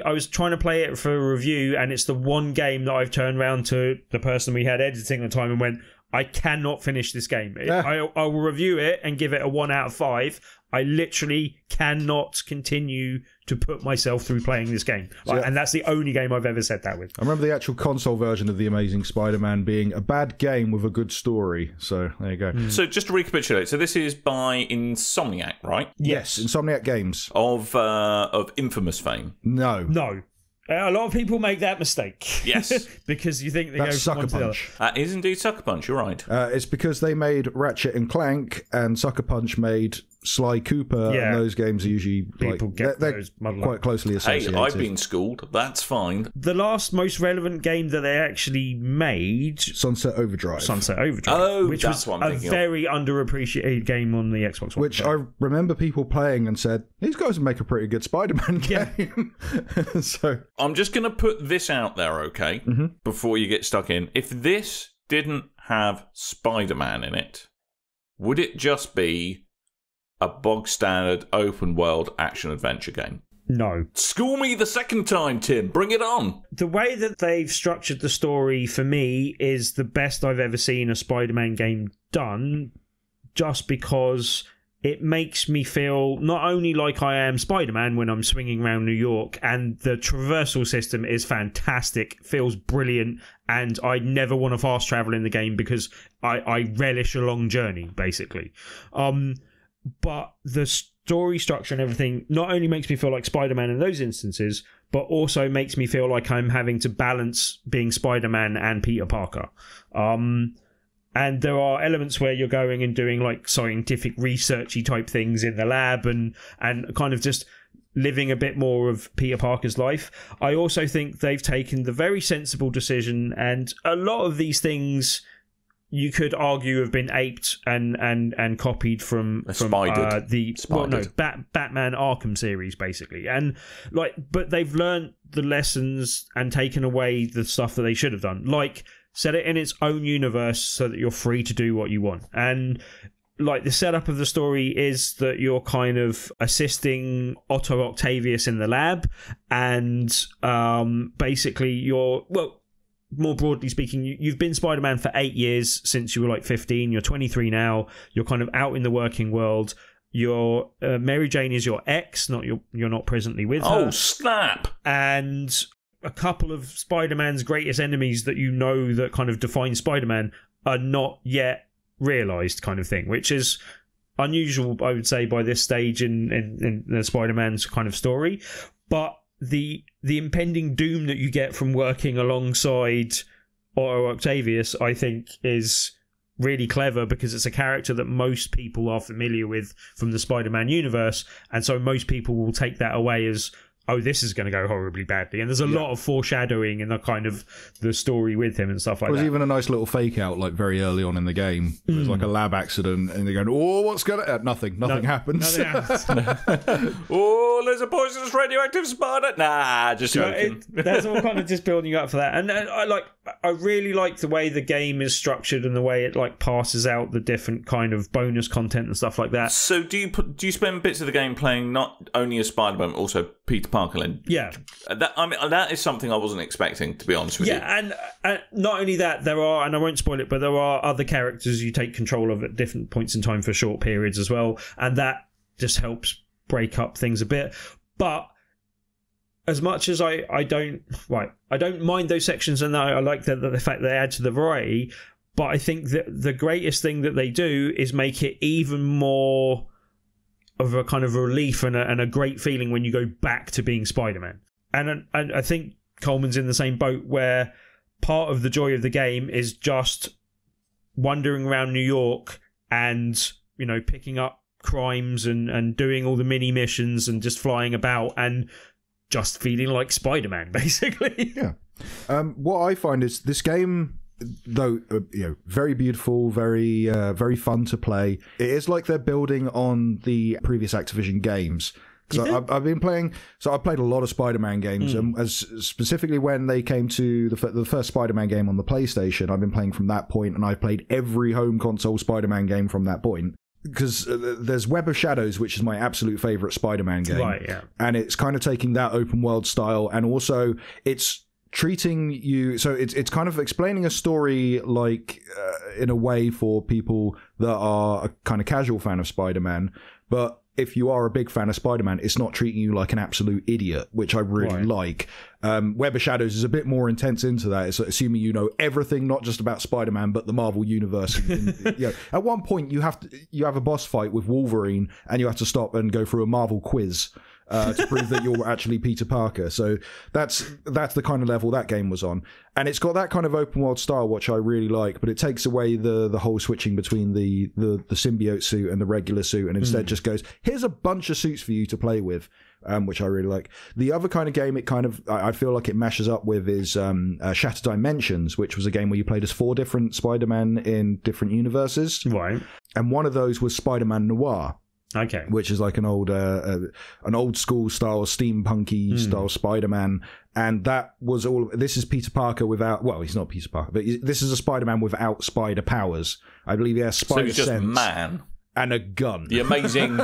was trying to play it for a review, and it's the one game that I've turned around to the person we had editing at the time and went, I cannot finish this game. I will review it and give it a 1 out of 5. I literally cannot continue to put myself through playing this game. And that's the only game I've ever said that with. I remember the actual console version of The Amazing Spider-Man being a bad game with a good story. So there you go. So just to recapitulate, so this is by Insomniac, right? Yes, Insomniac Games. Of infamous fame. No. A lot of people make that mistake. Yes. Because you think they That's go Sucker from one Punch. to the other. Is indeed Sucker Punch, you're right. It's because they made Ratchet and Clank, and Sucker Punch made Sly Cooper and those games are usually People get they're those muddled quite up. closely associated. Hey, I've been schooled. That's fine. The last most relevant game that they actually made, Sunset Overdrive. Oh, which that's was what I'm a thinking of. very underappreciated game on the Xbox One. Which I remember people playing and said, these guys would make a pretty good Spider-Man game. So I'm just going to put this out there, okay, before you get stuck in. If this didn't have Spider-Man in it, would it just be a bog-standard open-world action-adventure game? No. School me the second time, Tim. Bring it on. The way that they've structured the story, for me, is the best I've ever seen a Spider-Man game done, just because it makes me feel not only like I am Spider-Man when I'm swinging around New York, and the traversal system is fantastic, feels brilliant, and I never want to fast travel in the game because I relish a long journey, basically. But the story structure and everything not only makes me feel like Spider-Man in those instances, but also makes me feel like I'm having to balance being Spider-Man and Peter Parker. And there are elements where you're going and doing like scientific researchy type things in the lab and kind of just living a bit more of Peter Parker's life. I also think they've taken the very sensible decision, and a lot of these things you could argue have been aped and copied from Spidered. Batman Arkham series, basically. And but they've learned the lessons and taken away the stuff that they should have done. Like, set it in its own universe so that you're free to do what you want. And like, the setup of the story is that you're kind of assisting Otto Octavius in the lab, and basically you're, well, more broadly speaking, you've been Spider-Man for 8 years since you were like 15. You're 23 now. You're kind of out in the working world. Your Mary Jane is your ex, you're not presently with her. Oh, snap! And a couple of Spider-Man's greatest enemies that you know that kind of define Spider-Man are not yet realised, kind of thing, which is unusual, I would say, by this stage in the Spider-Man's kind of story. But the impending doom that you get from working alongside Otto Octavius, I think, is really clever, because it's a character that most people are familiar with from the Spider-Man universe, and so most people will take that away as, oh, this is going to go horribly badly. And there's a lot of foreshadowing in the kind of the story with him and stuff like that. There's even a nice little fake out, like very early on in the game. There's like a lab accident, and they're going, oh, what's going to... Nothing happens. Nothing happens. Oh, there's a poisonous radioactive spider. Nah, just joking. That's all kind of just building you up for that. And I really like the way the game is structured and the way it like passes out the different kind of bonus content and stuff like that. So do you spend bits of the game playing not only as Spider-Man, but also Peter Parker? Yeah. That is something I wasn't expecting, to be honest with you. Yeah, and not only that, there are, and I won't spoil it, but there are other characters you take control of at different points in time for short periods as well, and that just helps break up things a bit. But as much as I don't mind those sections, and I like the fact they add to the variety, but I think that the greatest thing that they do is make it even more of a kind of relief and a great feeling when you go back to being Spider-Man. And I think Coleman's in the same boat, where part of the joy of the game is just wandering around New York and, you know, picking up crimes and doing all the mini missions and just flying about and just feeling like Spider-Man, basically. Yeah. What I find is this game, though, very beautiful, very very fun to play. It is like they're building on the previous Activision games. Because I've been playing, so I played a lot of Spider-Man games, and as specifically when they came to the first Spider-Man game on the PlayStation, I've been playing from that point, and I've played every home console Spider-Man game from that point. Because there's Web of Shadows, which is my absolute favourite Spider-Man game, right? Yeah, and it's kind of taking that open world style, and also it's treating you, so it's kind of explaining a story like in a way for people that are a kind of casual fan of Spider-Man, but if you are a big fan of Spider-Man, it's not treating you like an absolute idiot, which I really like. Web of Shadows is a bit more intense into that. It's assuming you know everything, not just about Spider-Man, but the Marvel universe. At one point, you have a boss fight with Wolverine, and you have to stop and go through a Marvel quiz to prove that you're actually Peter Parker. So that's the kind of level that game was on, and it's got that kind of open world style, which I really like. But it takes away the whole switching between the symbiote suit and the regular suit, and instead just goes, here's a bunch of suits for you to play with. Which I really like. The other kind of game I feel like it meshes up with is Shattered Dimensions, which was a game where you played as 4 different Spider-Man in different universes. Right. And one of those was Spider-Man Noir. Okay. Which is like an old school style, steampunky style Spider-Man. And that was all. This is Peter Parker without. Well, he's not Peter Parker, but this is a Spider-Man without spider powers. I believe he has spider sense. So he's just man. And a gun. The amazing.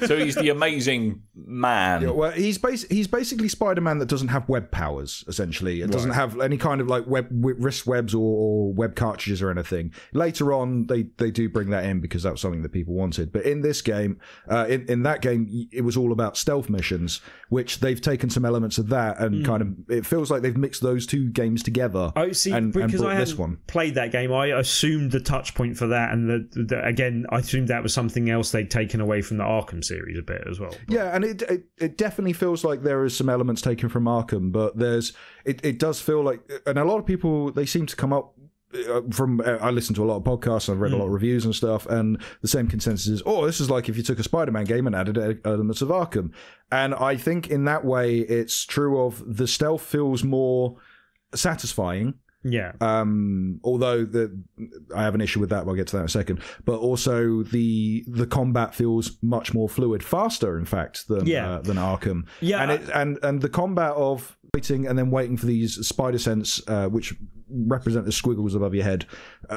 So he's the amazing man. Yeah, well, he's basically Spider-Man that doesn't have web powers. Essentially, it doesn't have any kind of like wrist webs or web cartridges or anything. Later on, they do bring that in because that was something that people wanted. But in this game, in that game, it was all about stealth missions, which they've taken some elements of that and kind of it feels like they've mixed those 2 games together. Oh, see, and because brought I this hadn't one. Played that game, I assumed the touch point for that, and again, I assumed that was something else they'd taken away from the Arkham series a bit as well. But. Yeah, and it definitely feels like there is some elements taken from Arkham, but it does feel like, and a lot of people, they seem to come up from, I listen to a lot of podcasts, I've read a lot of reviews and stuff, and the same consensus is, this is like if you took a Spider-Man game and added elements of Arkham. And I think in that way, it's true of the stealth feels more satisfying. Yeah. Although I have an issue with that, but I'll get to that in a second. But also the combat feels much more fluid, faster, in fact, than Arkham. Yeah. And the combat of waiting and then waiting for these spider sense, which represent the squiggles above your head.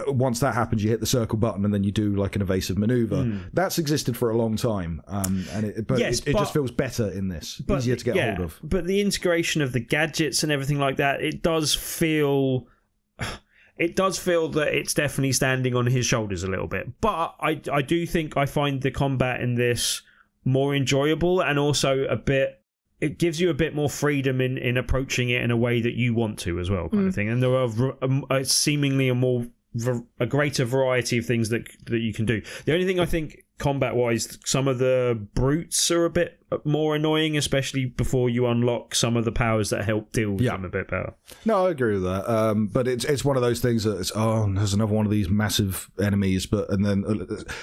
Once that happens, you hit the circle button and then you do like an evasive maneuver. That's existed for a long time, it just feels better in this. Easier to get hold of. But the integration of the gadgets and everything like that, it does feel that it's definitely standing on his shoulders a little bit. But I do think I find the combat in this more enjoyable, and also it gives you a bit more freedom in approaching it in a way that you want to as well, kind of thing. And there are seemingly a greater variety of things that you can do. The only thing I think combat-wise, some of the brutes are a bit more annoying, especially before you unlock some of the powers that help deal with them a bit better. No, I agree with that. But it's one of those things that it's, there's another one of these massive enemies. And then,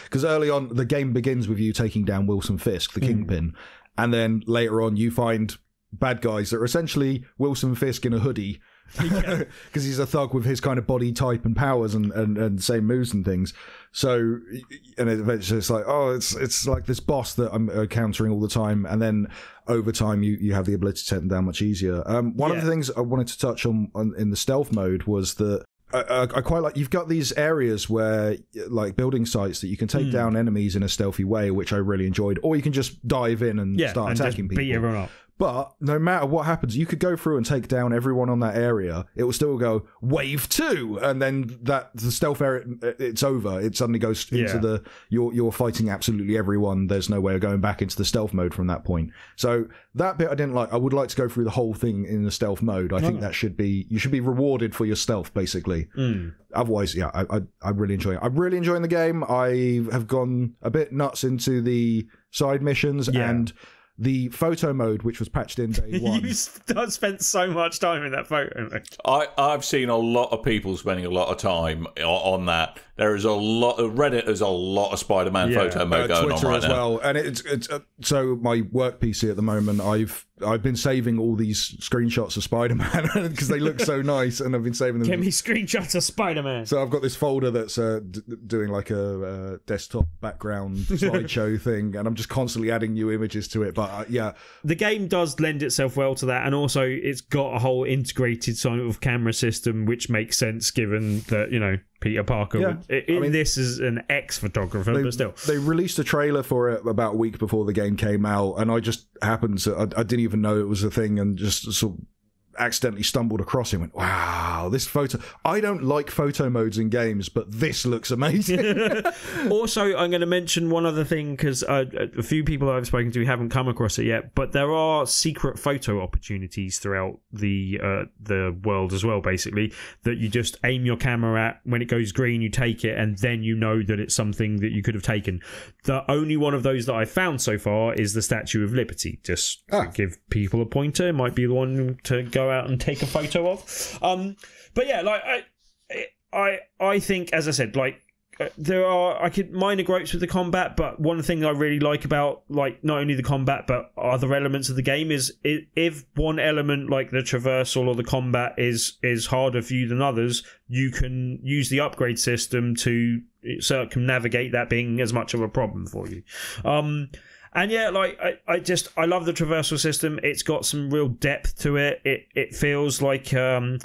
because early on, the game begins with you taking down Wilson Fisk, the Kingpin. And then later on, you find bad guys that are essentially Wilson Fisk in a hoodie. Because he's a thug with his kind of body type and powers and same moves and things. So, and eventually it's like, it's like this boss that I'm encountering all the time. And then over time, you have the ability to take them down much easier. One of the things I wanted to touch on in the stealth mode was that I quite like, you've got these areas where, like building sites, that you can take down enemies in a stealthy way, which I really enjoyed, or you can just dive in and start attacking people. Beat everyone up. But no matter what happens, you could go through and take down everyone on that area. It will still go wave 2, and then the stealth area, it's over. It suddenly goes into you're fighting absolutely everyone. There's no way of going back into the stealth mode from that point. So that bit I didn't like. I would like to go through the whole thing in the stealth mode. I think you should be rewarded for your stealth, basically. Otherwise, I really enjoy it. I'm really enjoying the game. I have gone a bit nuts into the side missions and the photo mode, which was patched in day 1. You spent so much time in that photo mode. I've seen a lot of people spending a lot of time on that. There is a lot of Reddit. There's a lot of Spider-Man photo mode going Twitter on right as now. well, and it's so my work PC at the moment. I've been saving all these screenshots of Spider-Man because they look so nice, and I've been saving them. Give me screenshots of Spider-Man. So I've got this folder that's doing like a desktop background slideshow thing, and I'm just constantly adding new images to it. But the game does lend itself well to that, and also it's got a whole integrated sort of camera system, which makes sense given that Peter Parker this is an ex-photographer, but still. They released a trailer for it about a week before the game came out, and I just happened to... I didn't even know it was a thing, and just sort of accidentally stumbled across it and went, wow, this photo. I don't like photo modes in games, but this looks amazing. Also, I'm going to mention one other thing, because a few people I've spoken to haven't come across it yet, but there are secret photo opportunities throughout the world as well, basically, that you just aim your camera at. When it goes green, you take it, and then you know that it's something that you could have taken. The only one of those that I've found so far is the Statue of Liberty. Just to give people a pointer, it might be the one to go out and take a photo of. But yeah, like I think, as I said, like there are minor gripes with the combat, but one thing I really like about like not only the combat but other elements of the game is if one element like the traversal or the combat is harder for you than others, you can use the upgrade system to circumnavigate that being as much of a problem for you. And yeah, like I love the traversal system. It's got some real depth to it. It feels like in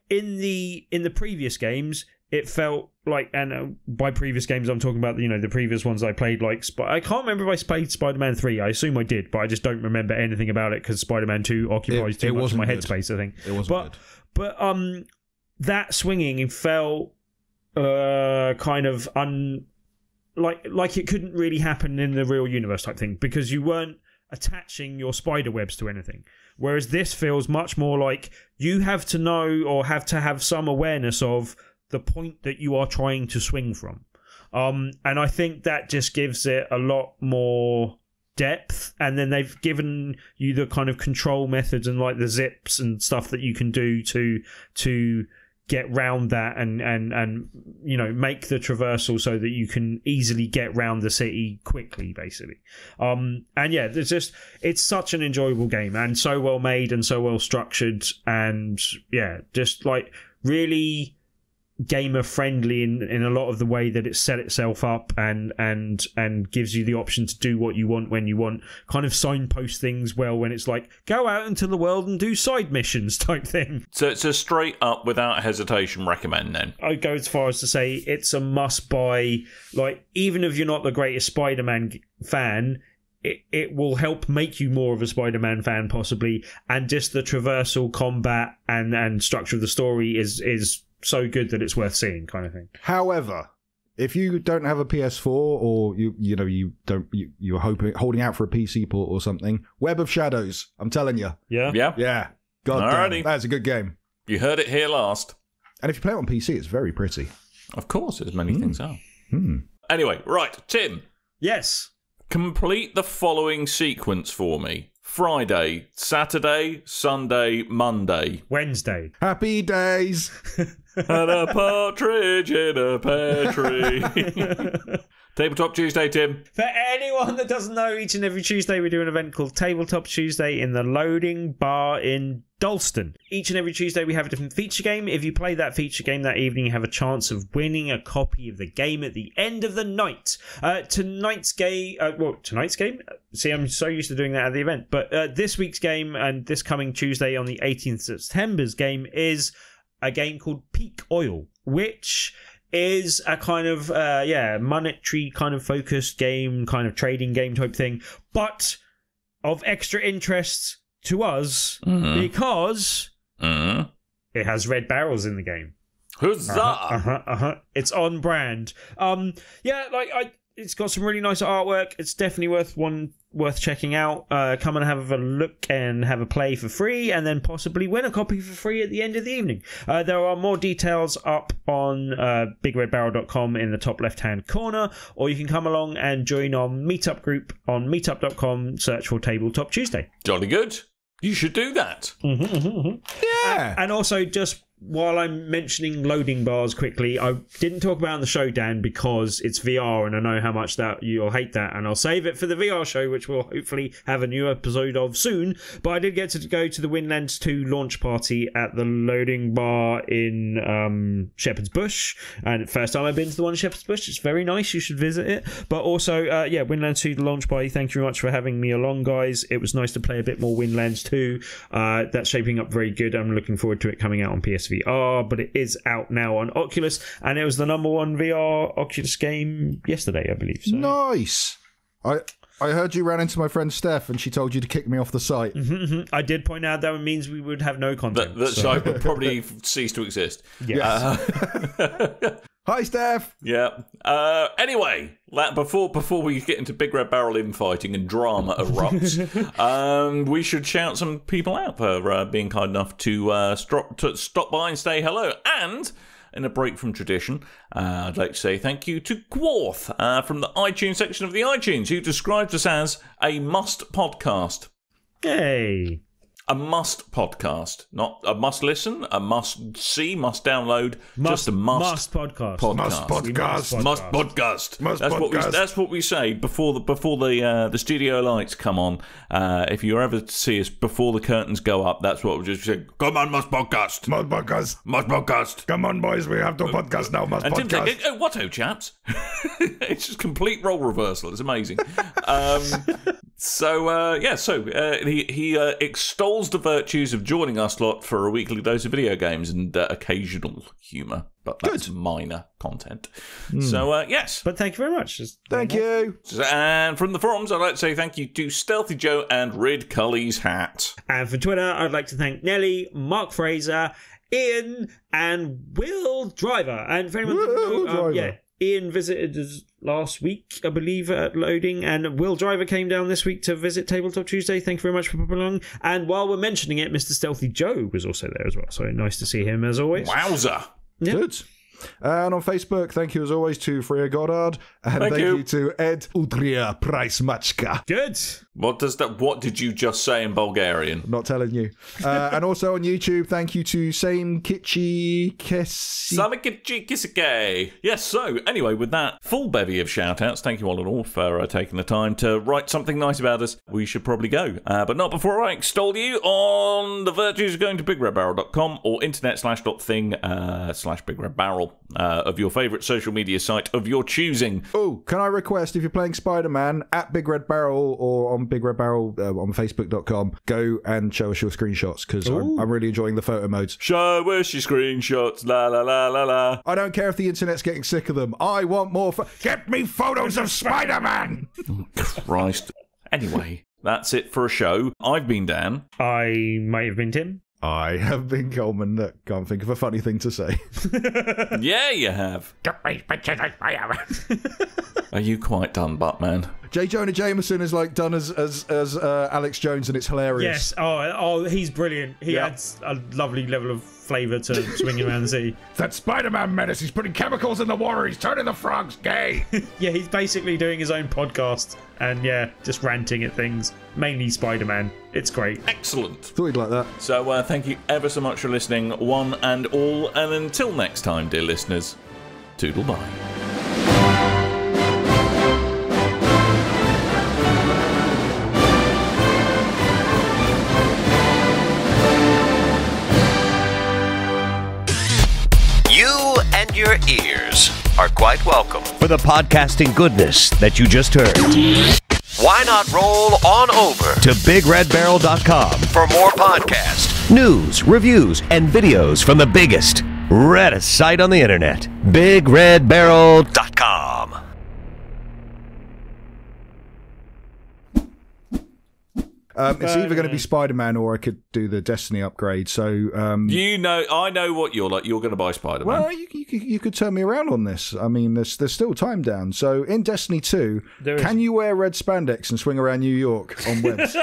the previous games, it felt like, and by previous games I'm talking about the previous ones I played. Like I can't remember if I played Spider-Man 3. I assume I did, but I just don't remember anything about it because Spider-Man 2 occupies too much of my headspace. I think it wasn't good. But that swinging felt kind of like it couldn't really happen in the real universe type thing, because you weren't attaching your spider webs to anything. Whereas this feels much more like you have to know or have to have some awareness of the point that you are trying to swing from. And I think that just gives it a lot more depth. And then they've given you the kind of control methods and like the zips and stuff that you can do to get round that and make the traversal so that you can easily get round the city quickly, basically. And yeah, it's such an enjoyable game and so well made and so well structured, and yeah, just like really gamer friendly in a lot of the way that it's set itself up and gives you the option to do what you want when you want, kind of signpost things well when it's like go out into the world and do side missions type thing. So it's a straight up without hesitation recommend then. I'd go as far as to say it's a must buy. Like even if you're not the greatest Spider-Man fan, it will help make you more of a Spider-Man fan possibly, and just the traversal combat and structure of the story is so good that it's worth seeing, kind of thing. However, if you don't have a PS4 or you're holding out for a PC port or something, Web of Shadows, I'm telling you. Yeah. God damn, that's a good game. You heard it here last. And if you play it on PC, it's very pretty. Of course, as many things are. Anyway, right, Tim. Yes. Complete the following sequence for me. Friday, Saturday, Sunday, Monday. Wednesday. Happy days. And a partridge in a pear tree. Tabletop Tuesday, Tim. For anyone that doesn't know, each and every Tuesday we do an event called Tabletop Tuesday in the Loading Bar in Dalston. Each and every Tuesday we have a different feature game. If you play that feature game that evening, you have a chance of winning a copy of the game at the end of the night. Tonight's game... See, I'm so used to doing that at the event. But this week's game and this coming Tuesday on the 18th of September's game is a game called Peak Oil, which is a kind of monetary kind of focused game, kind of trading game type thing, but of extra interest to us because it has red barrels in the game. Huzzah! It's on brand. It's got some really nice artwork. It's definitely worth checking out. Come and have a look and have a play for free, and then possibly win a copy for free at the end of the evening. There are more details up on BigRedBarel.com in the top left-hand corner, or you can come along and join our meetup group on meetup.com. Search for Tabletop Tuesday. Jolly good. You should do that. Yeah. And also, just while I'm mentioning loading bars quickly, I didn't talk about it on the show, Dan, because it's VR, and I know how much that you'll hate that, and I'll save it for the VR show, which we'll hopefully have a new episode of soon. But I did get to go to the Windlands 2 launch party at the loading bar in Shepherd's Bush, and first time I've been to the one in Shepherd's Bush. It's very nice. You should visit it. But also, Windlands 2 the launch party. Thank you very much for having me along, guys. It was nice to play a bit more Windlands 2. That's shaping up very good. I'm looking forward to it coming out on PSVR, but it is out now on Oculus, and it was the #1 VR Oculus game yesterday, I believe. So. Nice. I I heard you ran into my friend Steph and she told you to kick me off the site. I did point out that means we would have no content. That site would probably cease to exist. Yes. Hi, Steph. Yeah. Anyway, before we get into Big Red Barrel infighting and drama erupts, we should shout some people out for being kind enough to stop by and say hello. And in a break from tradition, I'd like to say thank you to Gworth from the iTunes section of the iTunes, who describes us as a must podcast. Hey. A must podcast, not a must listen, a must see, must download, just a must podcast. Must podcast. Must podcast. That's what we say before the studio lights come on. If you ever see us before the curtains go up, that's what we just say. Come on, must podcast. Must podcast. Must podcast. Come on, boys, we have to podcast now. Must and podcast. Tim's like, what, chaps? It's just complete role reversal. It's amazing. He extols the virtues of joining us lot for a weekly dose of video games and occasional humour, but that's minor content. So, yes. But thank you very much. Thank you. And from the forums, I'd like to say thank you to Stealthy Joe and Rid Cully's Hat. And for Twitter, I'd like to thank Nelly, Mark Fraser, Ian, and Will Driver. And for anyone didn't know, Ian visited us last week, I believe, at loading, and Will Driver came down this week to visit Tabletop Tuesday. Thank you very much for popping along. And while we're mentioning it, Mr. Stealthy Joe was also there as well, so nice to see him as always. Wowza. Yeah. Good. And on Facebook, thank you as always to Freya Goddard, and thank you to Ed Udria Price-Machka. Good. What did you just say in Bulgarian? Not telling you. And also on YouTube, thank you to Same Kitschy Kisike. Yes, so anyway, with that full bevy of shout-outs, thank you all in all for taking the time to write something nice about us. We should probably go. But not before I extol you on the virtues of going to BigRedBarel.com or internet/.thing/BigRedBarel of your favourite social media site of your choosing. Oh, can I request, if you're playing Spider-Man, at Big Red Barrel or on Big Red Barrel on Facebook.com, go and show us your screenshots, because I'm really enjoying the photo modes. Show us your screenshots, la la la la la. I don't care if the internet's getting sick of them. I want more. Get me photos of Spider-Man! Oh, Christ. Anyway, that's it for a show. I've been Dan. I might have been Tim. I have been Coleman. Can't think of a funny thing to say. Yeah, you have. Are you quite done, Buttman? J. Jonah Jameson is like done as Alex Jones, and it's hilarious. Yes. Oh, he's brilliant. He adds a lovely level of flavour to swinging around the sea. That Spider-Man menace. He's putting chemicals in the water. He's turning the frogs gay. Yeah, he's basically doing his own podcast and just ranting at things. Mainly Spider-Man. It's great. Excellent. Thought you'd like that. So thank you ever so much for listening, one and all. And until next time, dear listeners, toodle bye. And your ears are quite welcome for the podcasting goodness that you just heard. Why not roll on over to BigRedBarel.com for more podcasts, news, reviews, and videos from the biggest, reddest site on the internet, BigRedBarel.com. It's either going to be Spider-Man or I could do the Destiny upgrade. So I know what you're like. You're going to buy Spider-Man. Well, you could turn me around on this. I mean, there's still time down. So in Destiny 2, can you wear red spandex and swing around New York on webs?